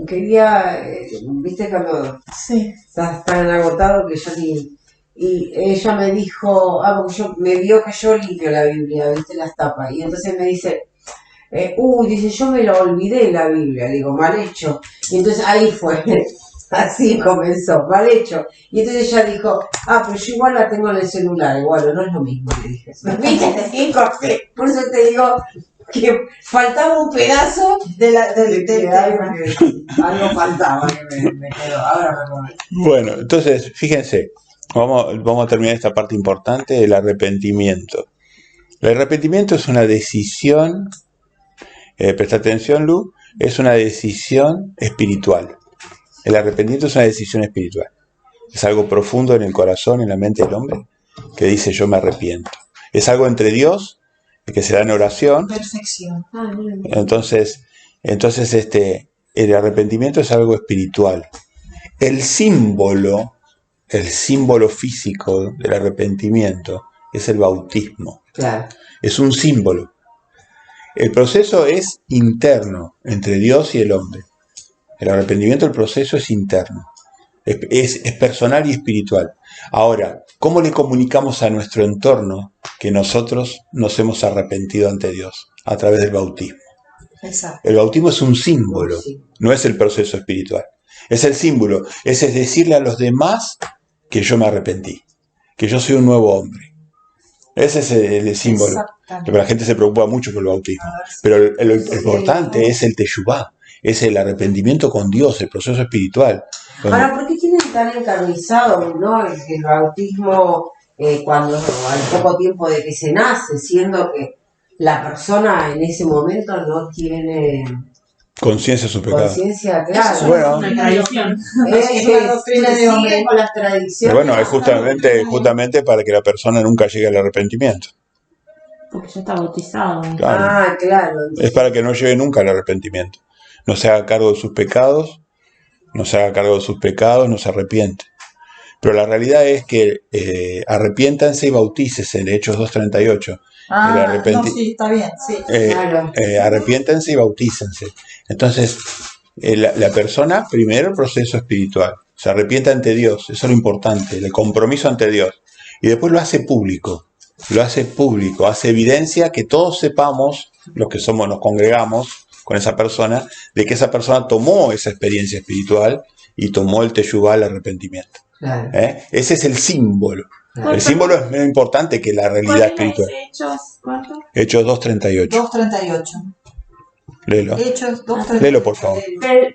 quería, viste cuando estás tan agotado que yo ni... Y ella me dijo, porque me vio que yo limpio la Biblia, viste, las tapas, y entonces me dice, dice, yo me lo olvidé la Biblia, digo, mal hecho. Y entonces ahí fue, así comenzó, mal hecho. Y entonces ella dijo, pero yo igual la tengo en el celular, igual, no es lo mismo, le dije. ¿Viste? Por eso te digo que faltaba un pedazo del tema. Algo faltaba que me quedó, ahora me acuerdo. Bueno, entonces, fíjense, vamos a terminar esta parte importante del arrepentimiento. El arrepentimiento es una decisión, presta atención, Lu, es una decisión espiritual. El arrepentimiento es una decisión espiritual. Es algo profundo en el corazón, en la mente del hombre, que dice yo me arrepiento. Es algo entre Dios, que se da en oración. Perfección. Entonces, el arrepentimiento es algo espiritual. El símbolo físico del arrepentimiento es el bautismo. Claro. Es un símbolo. El proceso es interno entre Dios y el hombre. El arrepentimiento, el proceso es interno. Es personal y espiritual. Ahora, ¿cómo le comunicamos a nuestro entorno que nosotros nos hemos arrepentido ante Dios? A través del bautismo. Exacto. El bautismo es un símbolo, no es el proceso espiritual. Es el símbolo, es decirle a los demás que yo me arrepentí, que yo soy un nuevo hombre. Ese es el símbolo. Pero la gente se preocupa mucho por el bautismo. Pero lo importante es el teshuvá, es el arrepentimiento con Dios, el proceso espiritual. Ahora, ¿por qué tienen tan encarnizado, ¿no? El bautismo cuando al poco tiempo de que se nace, siendo que la persona en ese momento no tiene conciencia de su pecado. Conciencia, claro. Bueno, Una tradición. Es la doctrina de hombre con las tradiciones. Bueno, es justamente para que la persona nunca llegue al arrepentimiento. Porque ya está bautizado. Claro. Claro. Es para que no llegue nunca al arrepentimiento. No se haga cargo de sus pecados, no se arrepiente. Pero la realidad es que arrepiéntanse y bautícese en Hechos 2:38. Sí, está bien, sí. Arrepiéntanse y bautícense. Entonces, la persona, primero el proceso espiritual, se arrepiente ante Dios, eso es lo importante, el compromiso ante Dios. Y después lo hace público, hace evidencia que todos sepamos, los que somos, nos congregamos con esa persona, de que esa persona tomó esa experiencia espiritual y tomó el teshuvá, el arrepentimiento. Claro. Ese es el símbolo. El símbolo es menos importante que la realidad espiritual. ¿Hechos cuánto? Hechos 2:38. 2:38. Léelo. Hechos 2:32. Léelo, por favor.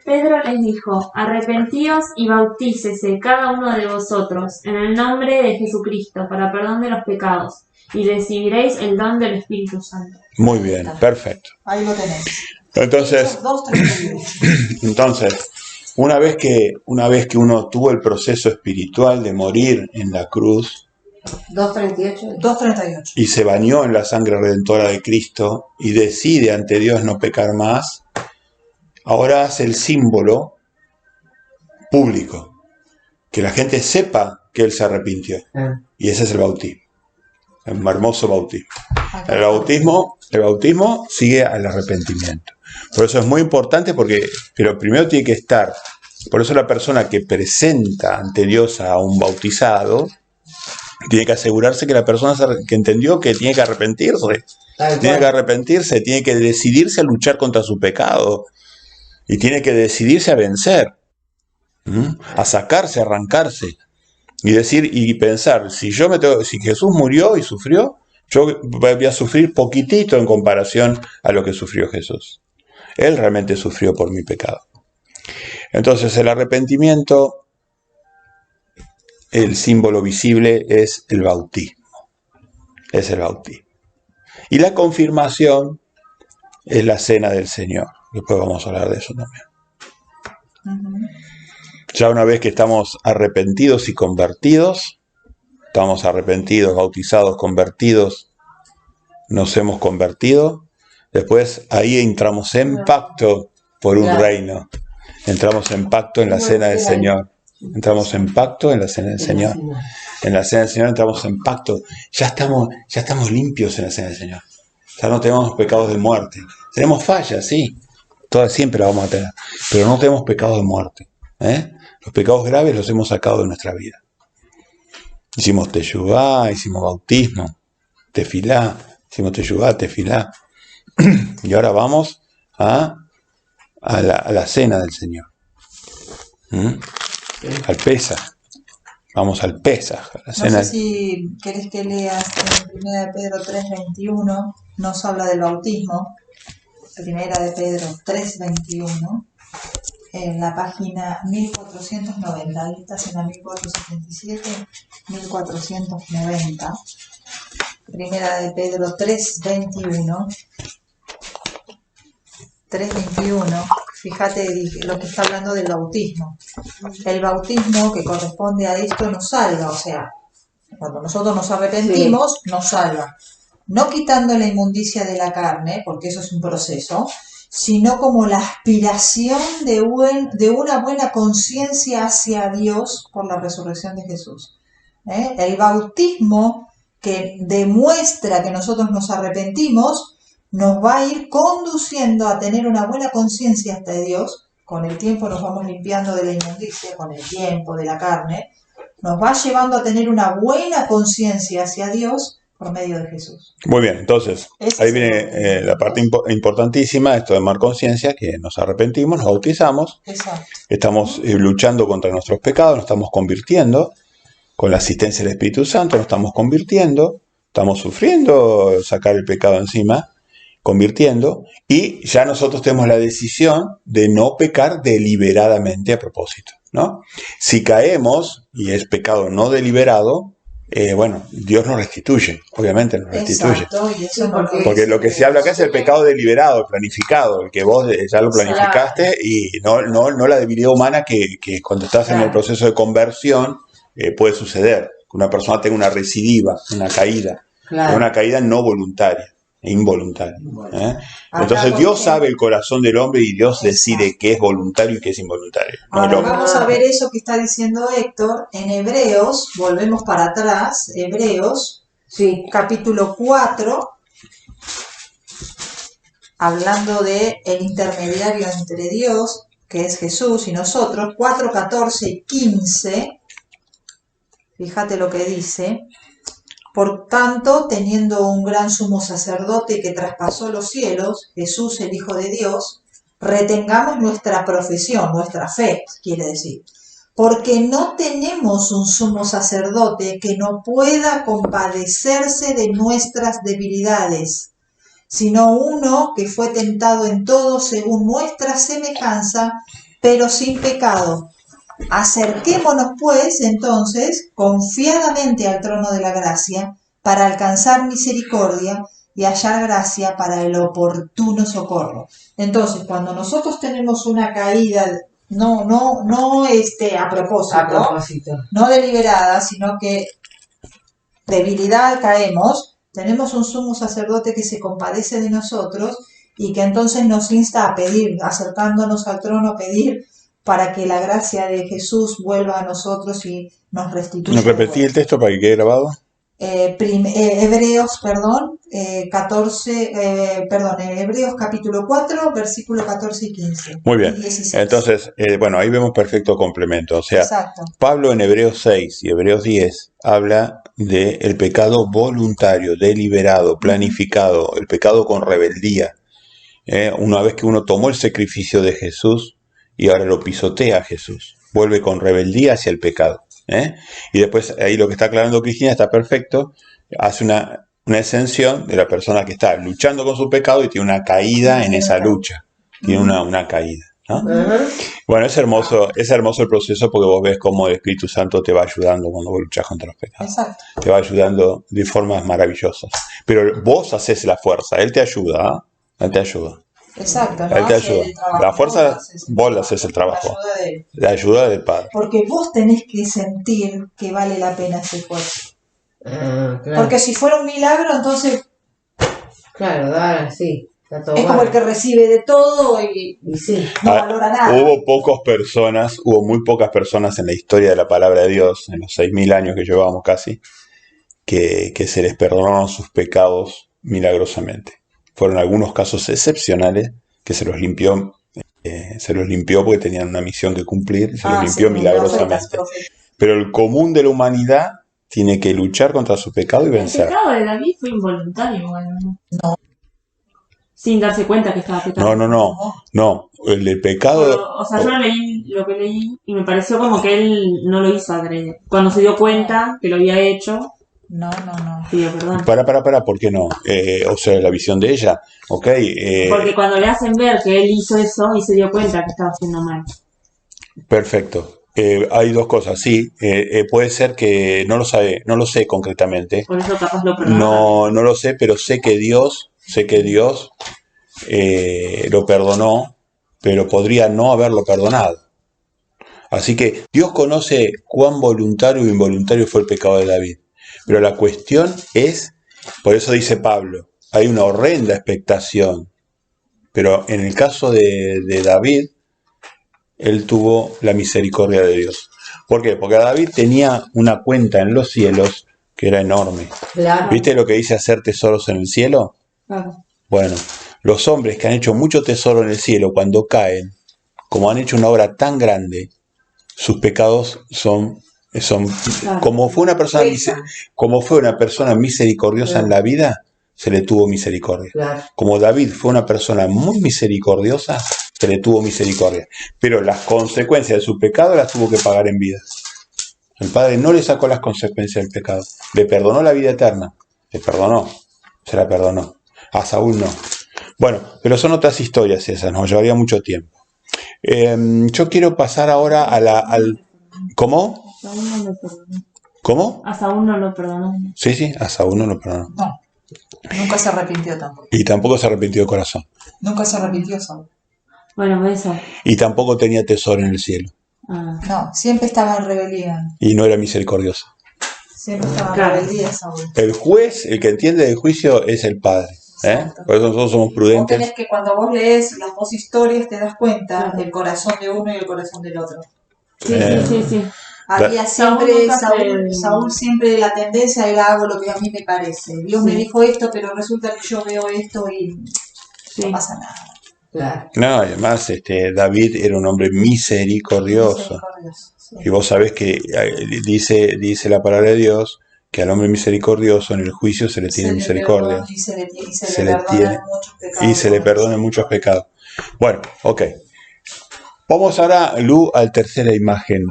Pedro les dijo: arrepentíos y bautícese cada uno de vosotros en el nombre de Jesucristo para perdón de los pecados, y recibiréis el don del Espíritu Santo. Muy bien, perfecto. Ahí lo tenés. Entonces, Hechos 2:32. entonces, una vez que uno tuvo el proceso espiritual de morir en la cruz 2:38. 2:38. y se bañó en la sangre redentora de Cristo y decide ante Dios no pecar más, ahora hace el símbolo público, que la gente sepa que él se arrepintió. Y ese es el bautismo, el hermoso bautismo. El bautismo sigue al arrepentimiento. Por eso es muy importante pero primero tiene que estar. Por eso la persona que presenta ante Dios a un bautizado tiene que asegurarse que la persona que entendió que tiene que arrepentirse. Tiene que arrepentirse, tiene que decidirse a luchar contra su pecado. Y tiene que decidirse a vencer. A sacarse, a arrancarse. Y decir y pensar, si Jesús murió y sufrió, yo voy a sufrir poquitito en comparación a lo que sufrió Jesús. Él realmente sufrió por mi pecado. Entonces el arrepentimiento, el símbolo visible es el bautismo. Es el bautismo. Y la confirmación es la cena del Señor. Después vamos a hablar de eso también. Ya una vez que estamos arrepentidos y convertidos, estamos arrepentidos, bautizados, convertidos, nos hemos convertido, después ahí entramos en pacto por un reino. Entramos en pacto en la cena del Señor. Entramos en pacto en la cena del Señor. En la cena del Señor entramos en pacto. Ya estamos limpios en la cena del Señor. Ya no tenemos pecados de muerte. Tenemos fallas, sí. Todas siempre las vamos a tener. Pero no tenemos pecados de muerte. Los pecados graves los hemos sacado de nuestra vida. Hicimos teshuvá, hicimos bautismo, tefilá, hicimos teshuvá, tefilá. Y ahora vamos a la cena del Señor. Al Pesaj. Vamos al Pesaj. A la cena. No sé si querés que leas en 1 de Pedro 3:21, nos habla del bautismo. 1 de Pedro 3:21, en la página 1490. Ahí estás en la 1477, 1490. 1 de Pedro 3:21. 3:21, fíjate lo que está hablando del bautismo. El bautismo que corresponde a esto nos salva, o sea, cuando nosotros nos arrepentimos, nos salva. No quitando la inmundicia de la carne, porque eso es un proceso, sino como la aspiración de una buena conciencia hacia Dios por la resurrección de Jesús. El bautismo que demuestra que nosotros nos arrepentimos, nos va a ir conduciendo a tener una buena conciencia hasta Dios. Con el tiempo nos vamos limpiando de la inmundicia, con el tiempo de la carne. Nos va llevando a tener una buena conciencia hacia Dios por medio de Jesús. Muy bien, entonces, ahí viene la parte importantísima, esto de tomar conciencia, que nos arrepentimos, nos bautizamos. Exacto. Estamos luchando contra nuestros pecados, nos estamos convirtiendo, con la asistencia del Espíritu Santo nos estamos convirtiendo, estamos sufriendo sacar el pecado encima, convirtiendo, y ya nosotros tenemos la decisión de no pecar deliberadamente a propósito, ¿no? Si caemos, y es pecado no deliberado, bueno, Dios nos restituye, obviamente nos restituye. Exacto, y eso porque lo que se habla acá es el pecado deliberado, planificado, el que vos ya lo planificaste, y no la debilidad humana que cuando estás en el proceso de conversión puede suceder, que una persona tenga una recidiva, una caída no voluntaria. Involuntario. Entonces Dios sabe el corazón del hombre y Dios decide qué es voluntario y qué es involuntario. Ahora vamos a ver eso que está diciendo Héctor en Hebreos, volvemos para atrás, Hebreos, capítulo 4, hablando de el intermediario entre Dios, que es Jesús, y nosotros, 4, 14 y 15, fíjate lo que dice. Por tanto, teniendo un gran sumo sacerdote que traspasó los cielos, Jesús el Hijo de Dios, retengamos nuestra profesión, nuestra fe, quiere decir. Porque no tenemos un sumo sacerdote que no pueda compadecerse de nuestras debilidades, sino uno que fue tentado en todo según nuestra semejanza, pero sin pecado. Acerquémonos, pues, entonces, confiadamente al trono de la gracia, para alcanzar misericordia y hallar gracia para el oportuno socorro. Entonces, cuando nosotros tenemos una caída, no a propósito, no deliberada, sino que debilidad caemos, tenemos un sumo sacerdote que se compadece de nosotros y que entonces nos insta a pedir, acercándonos al trono, a pedir para que la gracia de Jesús vuelva a nosotros y nos restituya. ¿Nos repetí el texto para que quede grabado? Hebreos, 14, Hebreos capítulo 4, versículo 14 y 15. Muy bien. Y 16. Entonces, bueno, ahí vemos perfecto complemento. O sea, Exacto. Pablo en Hebreos 6 y Hebreos 10 habla del pecado voluntario, deliberado, planificado, el pecado con rebeldía. Una vez que uno tomó el sacrificio de Jesús y ahora lo pisotea a Jesús, vuelve con rebeldía hacia el pecado. Y después ahí lo que está aclarando Cristina está perfecto, hace una exención de la persona que está luchando con su pecado y tiene una caída en esa lucha, tiene una caída, ¿no? Bueno, es hermoso el proceso porque vos ves cómo el Espíritu Santo te va ayudando cuando vos luchás contra los pecados. Exacto. Te va ayudando de formas maravillosas, pero vos haces la fuerza, Él te ayuda, Él te ayuda. Exacto, Él te ayuda. La fuerza, vos la haces el trabajo. La ayuda del Padre. Porque vos tenés que sentir que vale la pena ese esfuerzo. Claro. Porque si fuera un milagro, entonces Claro, sí. Está todo es como el que recibe de todo y sí. no valora nada. Hubo muy pocas personas en la historia de la palabra de Dios, en los 6.000 años que llevábamos casi, que se les perdonaron sus pecados milagrosamente. Fueron algunos casos excepcionales que se los limpió porque tenían una misión que cumplir, y se los limpió milagrosamente. Pero el común de la humanidad tiene que luchar contra su pecado y vencer. El pecado de David fue involuntario, ¿no? Sin darse cuenta que estaba pecando. No. El pecado... O sea, yo leí lo que leí y me pareció como que él no lo hizo adrede. Cuando se dio cuenta que lo había hecho... No. Pidió perdón. Para, ¿por qué no? O sea, la visión de ella, ¿ok? Porque cuando le hacen ver que él hizo eso y se dio cuenta que estaba haciendo mal. Perfecto. Hay dos cosas, sí. Puede ser que no lo sé concretamente. Por eso capaz lo perdonó. No lo sé, pero sé que Dios lo perdonó, pero podría no haberlo perdonado. Así que Dios conoce cuán voluntario o involuntario fue el pecado de David. Pero la cuestión es, por eso dice Pablo, hay una horrenda expectación. Pero en el caso de David, él tuvo la misericordia de Dios. ¿Por qué? Porque David tenía una cuenta en los cielos que era enorme. Claro. ¿Viste lo que dice hacer tesoros en el cielo? Claro. Bueno, los hombres que han hecho mucho tesoro en el cielo, cuando caen, como han hecho una obra tan grande, sus pecados son claro. Como fue una persona misericordiosa claro. En la vida, se le tuvo misericordia. Claro. Como David fue una persona muy misericordiosa, se le tuvo misericordia. Pero las consecuencias de su pecado las tuvo que pagar en vida. El Padre no le sacó las consecuencias del pecado. Le perdonó la vida eterna. Se la perdonó. A Saúl no. Bueno, pero son otras historias esas, nos llevaría mucho tiempo. Yo quiero pasar ahora al... ¿Cómo? A Saúl no lo perdonó. ¿Cómo? A Saúl no lo perdonó. Sí, a Saúl no lo perdonó. No, nunca se arrepintió tampoco. Y tampoco se arrepintió de corazón. Nunca se arrepintió Saúl. Bueno, eso. Y tampoco tenía tesoro en el cielo. No, siempre estaba en rebeldía. Y no era misericordioso. Siempre estaba en rebeldía Saúl. El juez, el que entiende del juicio, es el Padre. Por eso nosotros somos prudentes. Vos tenés que cuando vos lees las dos historias te das cuenta del corazón de uno y el corazón del otro. Sí. Había siempre, Saúl siempre la tendencia era hago lo que a mí me parece. Dios me dijo esto, pero resulta que yo veo esto y no pasa nada. Claro. No, además David era un hombre misericordioso. Sí. Y vos sabés que dice la palabra de Dios que al hombre misericordioso en el juicio se le tiene misericordia. Y se le perdonan muchos pecados. Bueno, ok. Vamos ahora, Lu, a la tercera imagen.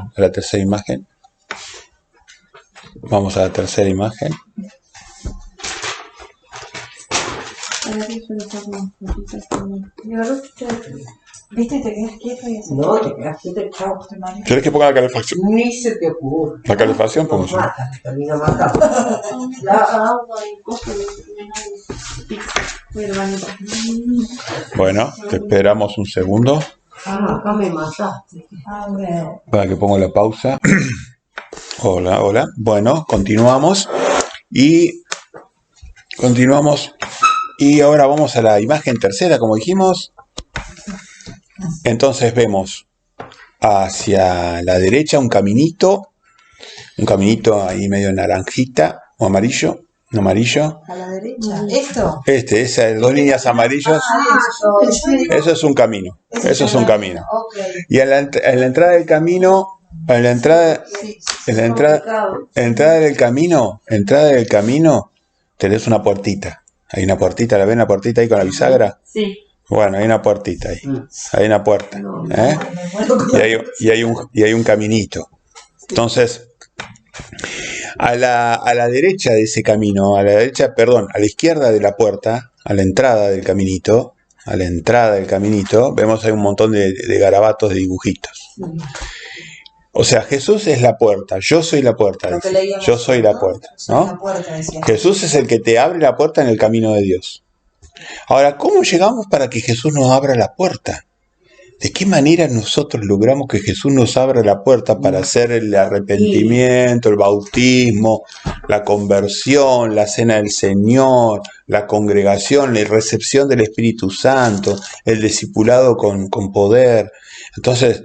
Vamos a la tercera imagen. ¿Viste? Te quedas quieto y así. No, te quedas quieto, chao. ¿Querés que ponga la calefacción? Ni se te ocurre. La calefacción, Nos pongo yo. mata, termina matando. La agua y cosas de baño. Bueno, te esperamos un segundo Acá me mataste. A ver. para que ponga la pausa. Hola, hola. Bueno, continuamos. Y ahora vamos a la imagen tercera, como dijimos. Entonces vemos hacia la derecha un caminito ahí medio naranjita o amarillo, A la derecha. ¿Esto? esas dos líneas amarillas, eso es un camino, Ok. Y en la entrada del camino, en la entrada del camino, tenés una puertita. Hay una puertita, ¿la ven la puertita ahí con la bisagra? Sí. Bueno, hay una puertita ahí. Hay una puerta. ¿Eh? Y hay un caminito. Entonces, a la derecha de ese camino, a la izquierda de la puerta, a la entrada del caminito, vemos hay un montón de garabatos, de dibujitos. O sea, Jesús es la puerta, yo soy la puerta. Yo soy la puerta, ¿no? Jesús es el que te abre la puerta en el camino de Dios. Ahora, ¿cómo llegamos para que Jesús nos abra la puerta? ¿De qué manera nosotros logramos que Jesús nos abra la puerta para hacer el arrepentimiento, el bautismo, la conversión, la cena del Señor, la congregación, la recepción del Espíritu Santo, el discipulado con poder? Entonces,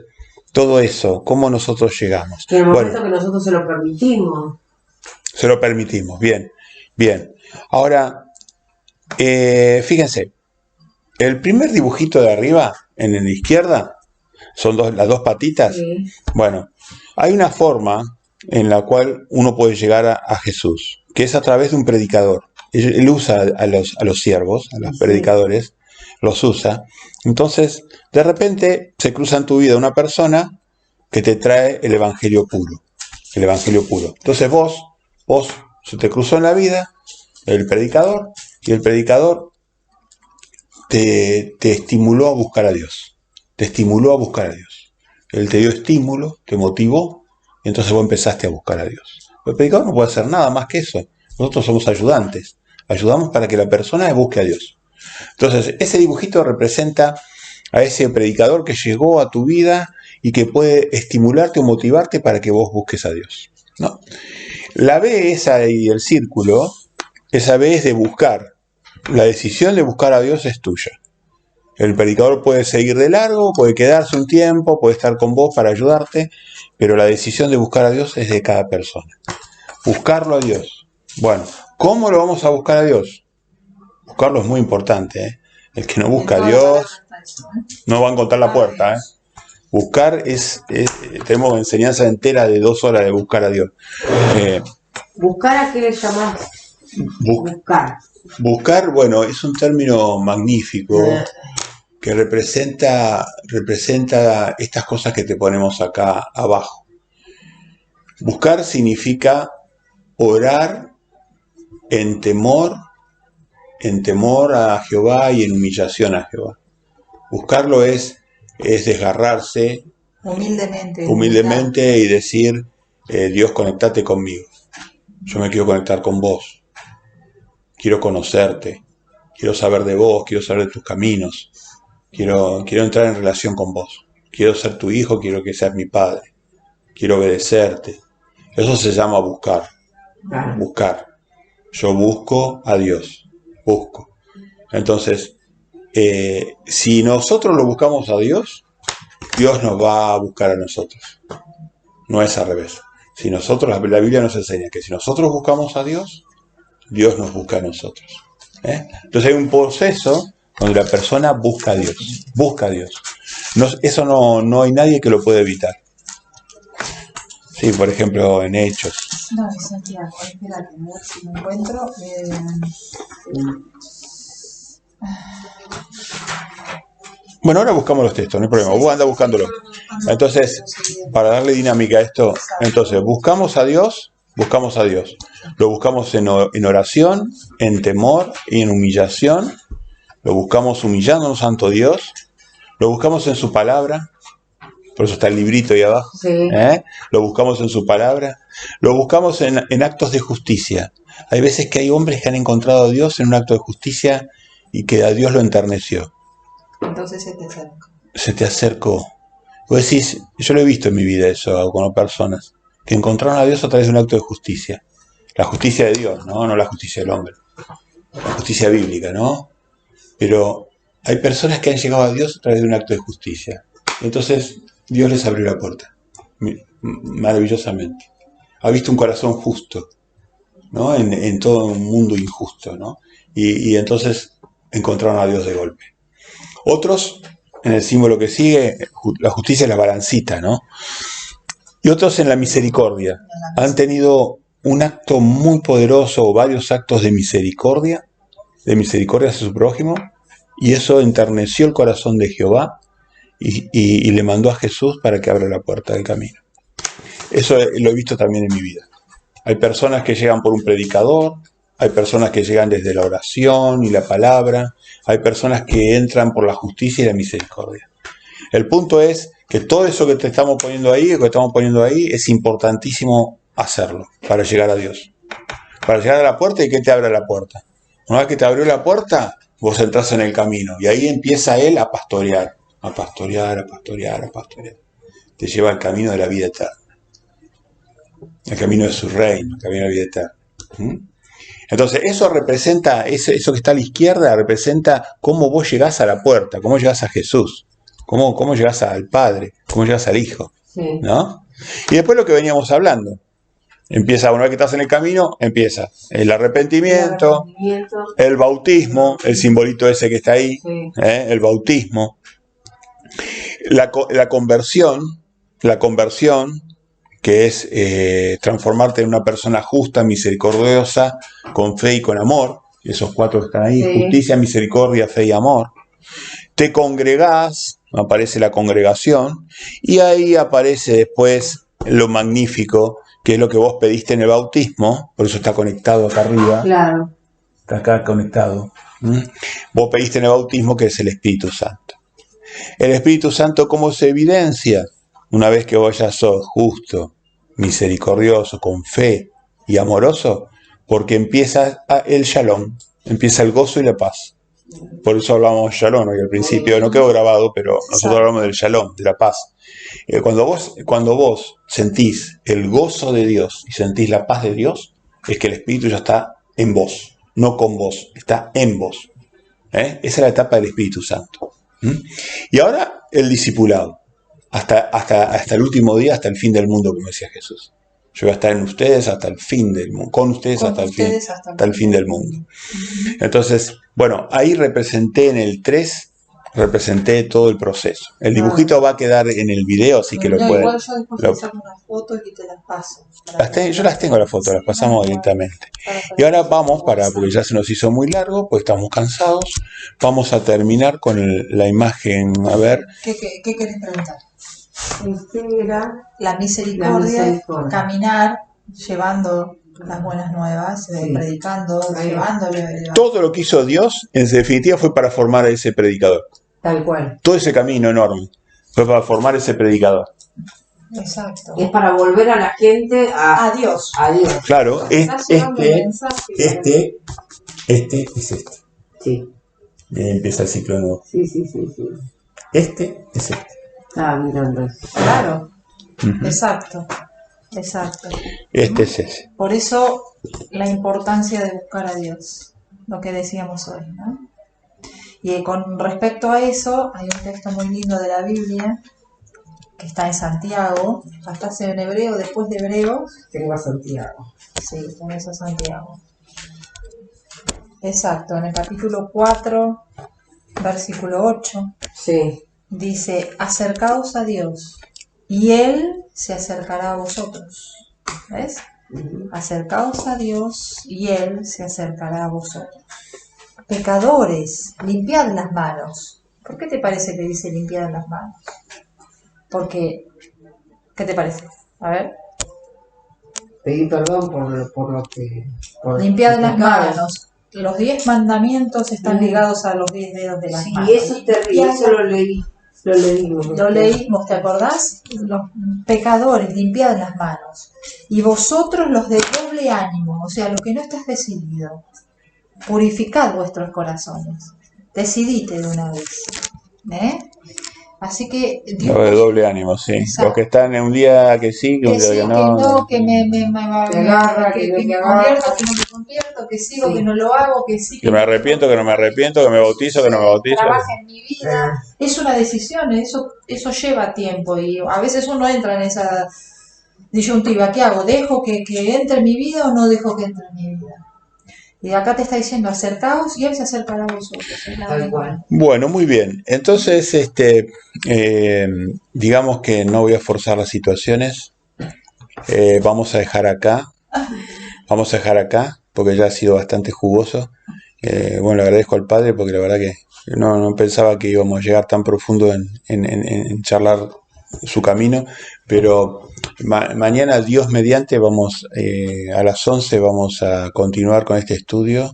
todo eso, ¿cómo nosotros llegamos? En el momento que nosotros se lo permitimos. Se lo permitimos, bien. Ahora, fíjense, el primer dibujito de arriba, en la izquierda, son las dos patitas. Sí. Bueno, hay una forma en la cual uno puede llegar a Jesús, que es a través de un predicador. Él usa a los siervos, a los predicadores, los usa. Entonces, de repente, se cruza en tu vida una persona que te trae el evangelio puro. Entonces vos, se te cruzó en la vida el predicador, y el predicador te estimuló a buscar a Dios. Él te dio estímulo, te motivó, y entonces vos empezaste a buscar a Dios. El predicador no puede hacer nada más que eso. Nosotros somos ayudantes. Ayudamos para que la persona busque a Dios. Entonces, ese dibujito representa a ese predicador que llegó a tu vida y que puede estimularte o motivarte para que vos busques a Dios, ¿no? La B esa y el círculo, esa B es de buscar. La decisión de buscar a Dios es tuya. El predicador puede seguir de largo, puede quedarse un tiempo, puede estar con vos para ayudarte, pero la decisión de buscar a Dios es de cada persona. Buscarlo a Dios. Bueno, ¿cómo lo vamos a buscar a Dios? Buscarlo es muy importante, ¿eh? El que no busca a Dios no va a encontrar la puerta, ¿eh? Buscar tenemos enseñanza entera de 2 horas de buscar a Dios. ¿Buscar a qué le llamás? Buscar. Buscar, bueno, es un término magnífico que representa estas cosas que te ponemos acá abajo. Buscar significa orar en temor a Jehová y en humillación a Jehová. Buscarlo es desgarrarse humildemente y decir, Dios, conectate conmigo. Yo me quiero conectar con vos. Quiero conocerte. Quiero saber de vos, quiero saber de tus caminos. Quiero entrar en relación con vos. Quiero ser tu hijo, quiero que seas mi padre. Quiero obedecerte. Eso se llama buscar. Buscar. Yo busco a Dios. Busco. Entonces, si nosotros lo buscamos a Dios, Dios nos va a buscar a nosotros. No es al revés. Si nosotros, la Biblia nos enseña que si nosotros buscamos a Dios, Dios nos busca a nosotros. Entonces hay un proceso donde la persona busca a Dios. Busca a Dios. Eso no hay nadie que lo pueda evitar. Sí, por ejemplo, en Hechos. No, es Santiago. Espérate, a ver si lo encuentro. Bueno, ahora buscamos los textos, no hay problema. Vos andás buscándolo. Entonces, para darle dinámica a esto, entonces, buscamos a Dios. Lo buscamos en oración, en temor y en humillación. lo buscamos humillándonos ante Dios, lo buscamos en su palabra, por eso está el librito ahí abajo, Sí. Lo buscamos en su palabra, lo buscamos en actos de justicia. Hay veces que hay hombres que han encontrado a Dios en un acto de justicia y que a Dios lo enterneció. Entonces se te acerca. Se te acercó. Vos decís, yo lo he visto en mi vida eso con personas que encontraron a Dios a través de un acto de justicia. La justicia de Dios, no la justicia del hombre. La justicia bíblica, ¿no? Pero hay personas que han llegado a Dios a través de un acto de justicia. Entonces Dios les abrió la puerta. Maravillosamente. Ha visto un corazón justo, ¿no? En todo un mundo injusto, ¿no? Y entonces encontraron a Dios de golpe. Otros, en el símbolo que sigue, la justicia es la balancita, ¿no? Y otros en la misericordia. Han tenido un acto muy poderoso o varios actos de misericordia hacia su prójimo, y eso enterneció el corazón de Jehová y le mandó a Jesús para que abra la puerta del camino. Eso lo he visto también en mi vida. Hay personas que llegan por un predicador, hay personas que llegan desde la oración y la palabra, hay personas que entran por la justicia y la misericordia. El punto es que todo eso que te estamos poniendo ahí, es importantísimo hacerlo para llegar a Dios. Para llegar a la puerta, ¿y qué te abre la puerta? Una vez que te abrió la puerta, vos entras en el camino y ahí empieza Él a pastorear. Te lleva al camino de la vida eterna. El camino de su reino, el camino de la vida eterna. Entonces, eso representa, eso que está a la izquierda, representa cómo vos llegás a la puerta, cómo llegás a Jesús, cómo llegás al Padre, cómo llegás al Hijo, Sí. ¿no? Y después lo que veníamos hablando. Empieza, una vez que estás en el camino, empieza el arrepentimiento, el bautismo, el simbolito ese que está ahí, Sí. el bautismo, la conversión, que es transformarte en una persona justa, misericordiosa, con fe y con amor. Esos cuatro que están ahí, Sí. Justicia, misericordia, fe y amor. Te congregás, aparece la congregación, y ahí aparece después lo magnífico, que es lo que vos pediste en el bautismo, por eso está conectado acá arriba. Claro. Está acá conectado. Vos pediste en el bautismo, que es el Espíritu Santo. El Espíritu Santo, ¿cómo se evidencia? Una vez que vos ya sos justo, misericordioso, con fe y amoroso, porque empieza el shalom, empieza el gozo y la paz. Por eso hablamos de shalom hoy al principio, no quedó grabado, pero nosotros hablamos del shalom, de la paz. Cuando vos sentís el gozo de Dios y sentís la paz de Dios, es que el Espíritu ya está en vos, no con vos, está en vos. Esa es la etapa del Espíritu Santo. Y ahora el discipulado, hasta el último día, hasta el fin del mundo, como decía Jesús. Yo voy a estar en ustedes hasta el fin del mundo, con ustedes hasta el fin del mundo. Entonces, bueno, ahí representé en el 3, representé todo el proceso. El dibujito va a quedar en el video, así que lo pueden. Igual yo después te saco unas fotos y te las paso. Yo las tengo las fotos, las pasamos directamente. Y ahora vamos, porque ya se nos hizo muy largo, pues estamos cansados, vamos a terminar con la imagen, a ver. ¿Qué querés preguntar? Era La misericordia, caminar, llevando las buenas nuevas, Sí. predicando, llevándole. Todo lo que hizo Dios, en definitiva, fue para formar a ese predicador. tal cual. Todo ese camino enorme fue para formar ese predicador. Exacto. Es para volver a la gente a Adiós. Dios. Claro, Está llegando el mensaje. este es este. Sí. Y empieza el ciclo nuevo. Sí. Este es este. Estaba mirando eso. Claro. Ujú. Exacto. Este es ese. Por eso la importancia de buscar a Dios, lo que decíamos hoy, ¿no? Y con respecto a eso, hay un texto muy lindo de la Biblia que está en Santiago, hasta en hebreo, después de Hebreos. Tengo a Santiago. Sí, con eso Santiago. Exacto, en el capítulo 4, versículo 8, Sí. dice: acercaos a Dios y Él se acercará a vosotros. ¿Ves? Acercaos a Dios y Él se acercará a vosotros. Pecadores, limpiad las manos. ¿Por qué te parece que dice limpiad las manos? Porque, ¿qué te parece? A ver. Pedí perdón por lo que... por Limpiad los las pecados. manos. los 10 mandamientos están ligados a los 10 dedos de las manos. Sí, eso es terrible, eso lo leímos. Lo leímos, ¿te acordás? Los pecadores, limpiad las manos. Y vosotros los de doble ánimo, o sea, los que no estás decidido, purificad vuestros corazones. Decidite de una vez. Así que Dios, de doble ánimo, sí. Exacto. Los que están en un día que sí, que un día que no. Que me agarra, que me convierto, que no me convierto, que sigo, que no lo hago, que sí. Que me arrepiento, que no me arrepiento, que me bautizo, que no me bautizo. Trabaja en mi vida. Es una decisión, eso lleva tiempo y a veces uno entra en esa disyuntiva. ¿Qué hago? ¿Dejo que entre en mi vida o no dejo que entre en mi vida? Y acá te está diciendo, acercaos y Él se acercará a vosotros. Tal cual. Bueno, muy bien. Entonces, digamos que no voy a forzar las situaciones. Vamos a dejar acá. Porque ya ha sido bastante jugoso. Bueno, le agradezco al Padre porque la verdad que no pensaba que íbamos a llegar tan profundo en charlar su camino, pero mañana, Dios mediante, vamos a las 11 vamos a continuar con este estudio.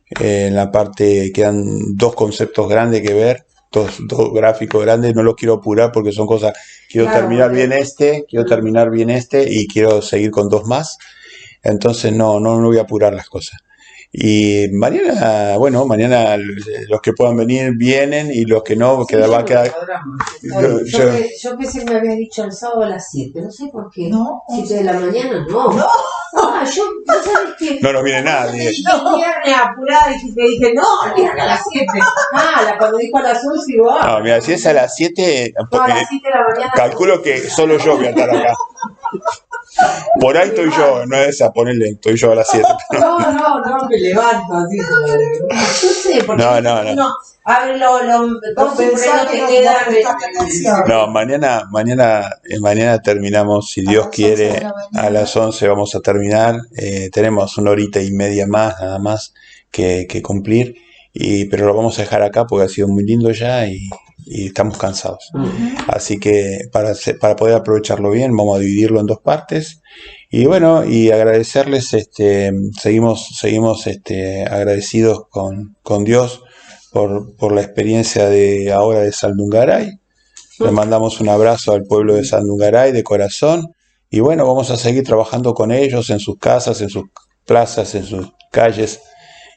En la parte quedan 2 conceptos grandes que ver, dos gráficos grandes, no los quiero apurar porque son cosas, quiero terminar bien y quiero seguir con 2 más, entonces no voy a apurar las cosas. Y mañana los que puedan venir vienen y los que no, sí, va a quedar. Yo pensé que me había dicho el sábado a las 7, no sé por qué. No, 7 de la mañana, no. Yo sabes que. No nos viene nadie. Yo viernes apurada y te dije, no, a las 7. Cuando dijo a las 11, digo, no, mira, si es a las 7, no, a las 7 de la mañana. Calculo que solo yo voy a estar acá. Por ahí estoy yo, no es a ponerle, estoy yo a las 7. No, me levanto así. No sé, porque no. Abre los No, mañana terminamos, si Dios quiere, a las 11 vamos a terminar. Tenemos 1 horita y media más, nada más, que cumplir, pero lo vamos a dejar acá porque ha sido muy lindo ya y estamos cansados. Así que para poder aprovecharlo bien, vamos a dividirlo en 2 partes. Y bueno, y agradecerles, seguimos agradecidos con Dios por la experiencia de ahora de Saldungaray. Le mandamos un abrazo al pueblo de Saldungaray de corazón. Y bueno, vamos a seguir trabajando con ellos en sus casas, en sus plazas, en sus calles.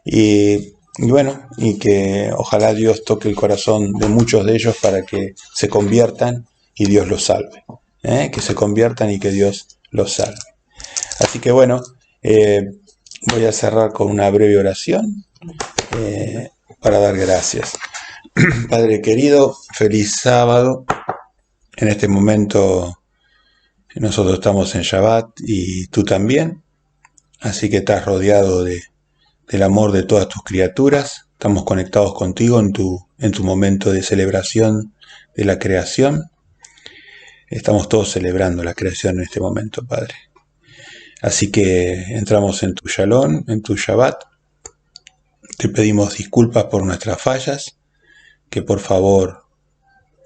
Y bueno, y que ojalá Dios toque el corazón de muchos de ellos para que se conviertan y Dios los salve. Que se conviertan y que Dios los salve. Así que bueno, voy a cerrar con una breve oración para dar gracias. Padre querido, feliz sábado. En este momento nosotros estamos en Shabbat y tú también. Así que estás rodeado del amor de todas tus criaturas. Estamos conectados contigo en tu momento de celebración de la creación. Estamos todos celebrando la creación en este momento, Padre. Así que entramos en tu Shalom, en tu Shabbat. Te pedimos disculpas por nuestras fallas, que por favor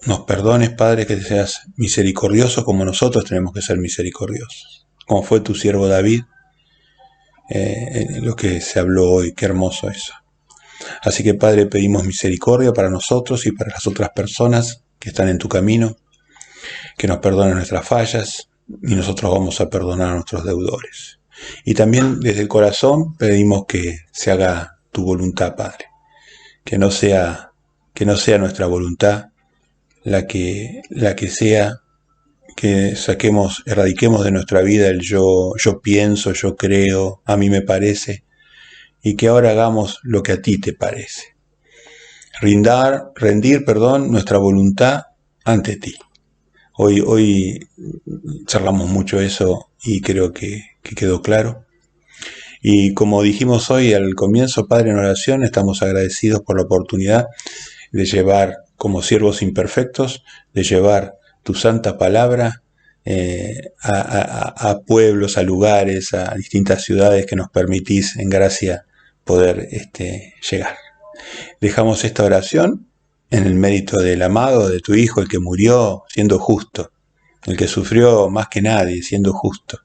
nos perdones, Padre, que seas misericordioso como nosotros tenemos que ser misericordiosos. Como fue tu siervo David, lo que se habló hoy, qué hermoso eso. Así que, Padre, pedimos misericordia para nosotros y para las otras personas que están en tu camino, que nos perdonen nuestras fallas y nosotros vamos a perdonar a nuestros deudores. Y también desde el corazón pedimos que se haga tu voluntad, Padre, que no sea nuestra voluntad la que sea, que erradiquemos de nuestra vida el yo pienso, yo creo, a mí me parece, y que ahora hagamos lo que a ti te parece. Rendir nuestra voluntad ante ti. Hoy charlamos mucho eso y creo que quedó claro. Y como dijimos hoy al comienzo, Padre, en oración, estamos agradecidos por la oportunidad de llevar, como siervos imperfectos, de llevar tu santa palabra a pueblos, a lugares, a distintas ciudades que nos permitís en gracia poder llegar. Dejamos esta oración en el mérito del amado, de tu Hijo, el que murió siendo justo, el que sufrió más que nadie siendo justo.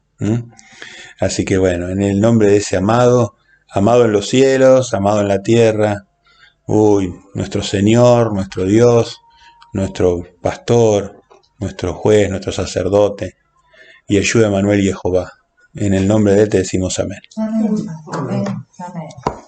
Así que bueno, en el nombre de ese amado, amado en los cielos, amado en la tierra. Uy, nuestro Señor, nuestro Dios, nuestro pastor, nuestro juez, nuestro sacerdote, Yeshua Emanuel y Jehová. En el nombre de él te decimos amén. Amén. Amén. Amén.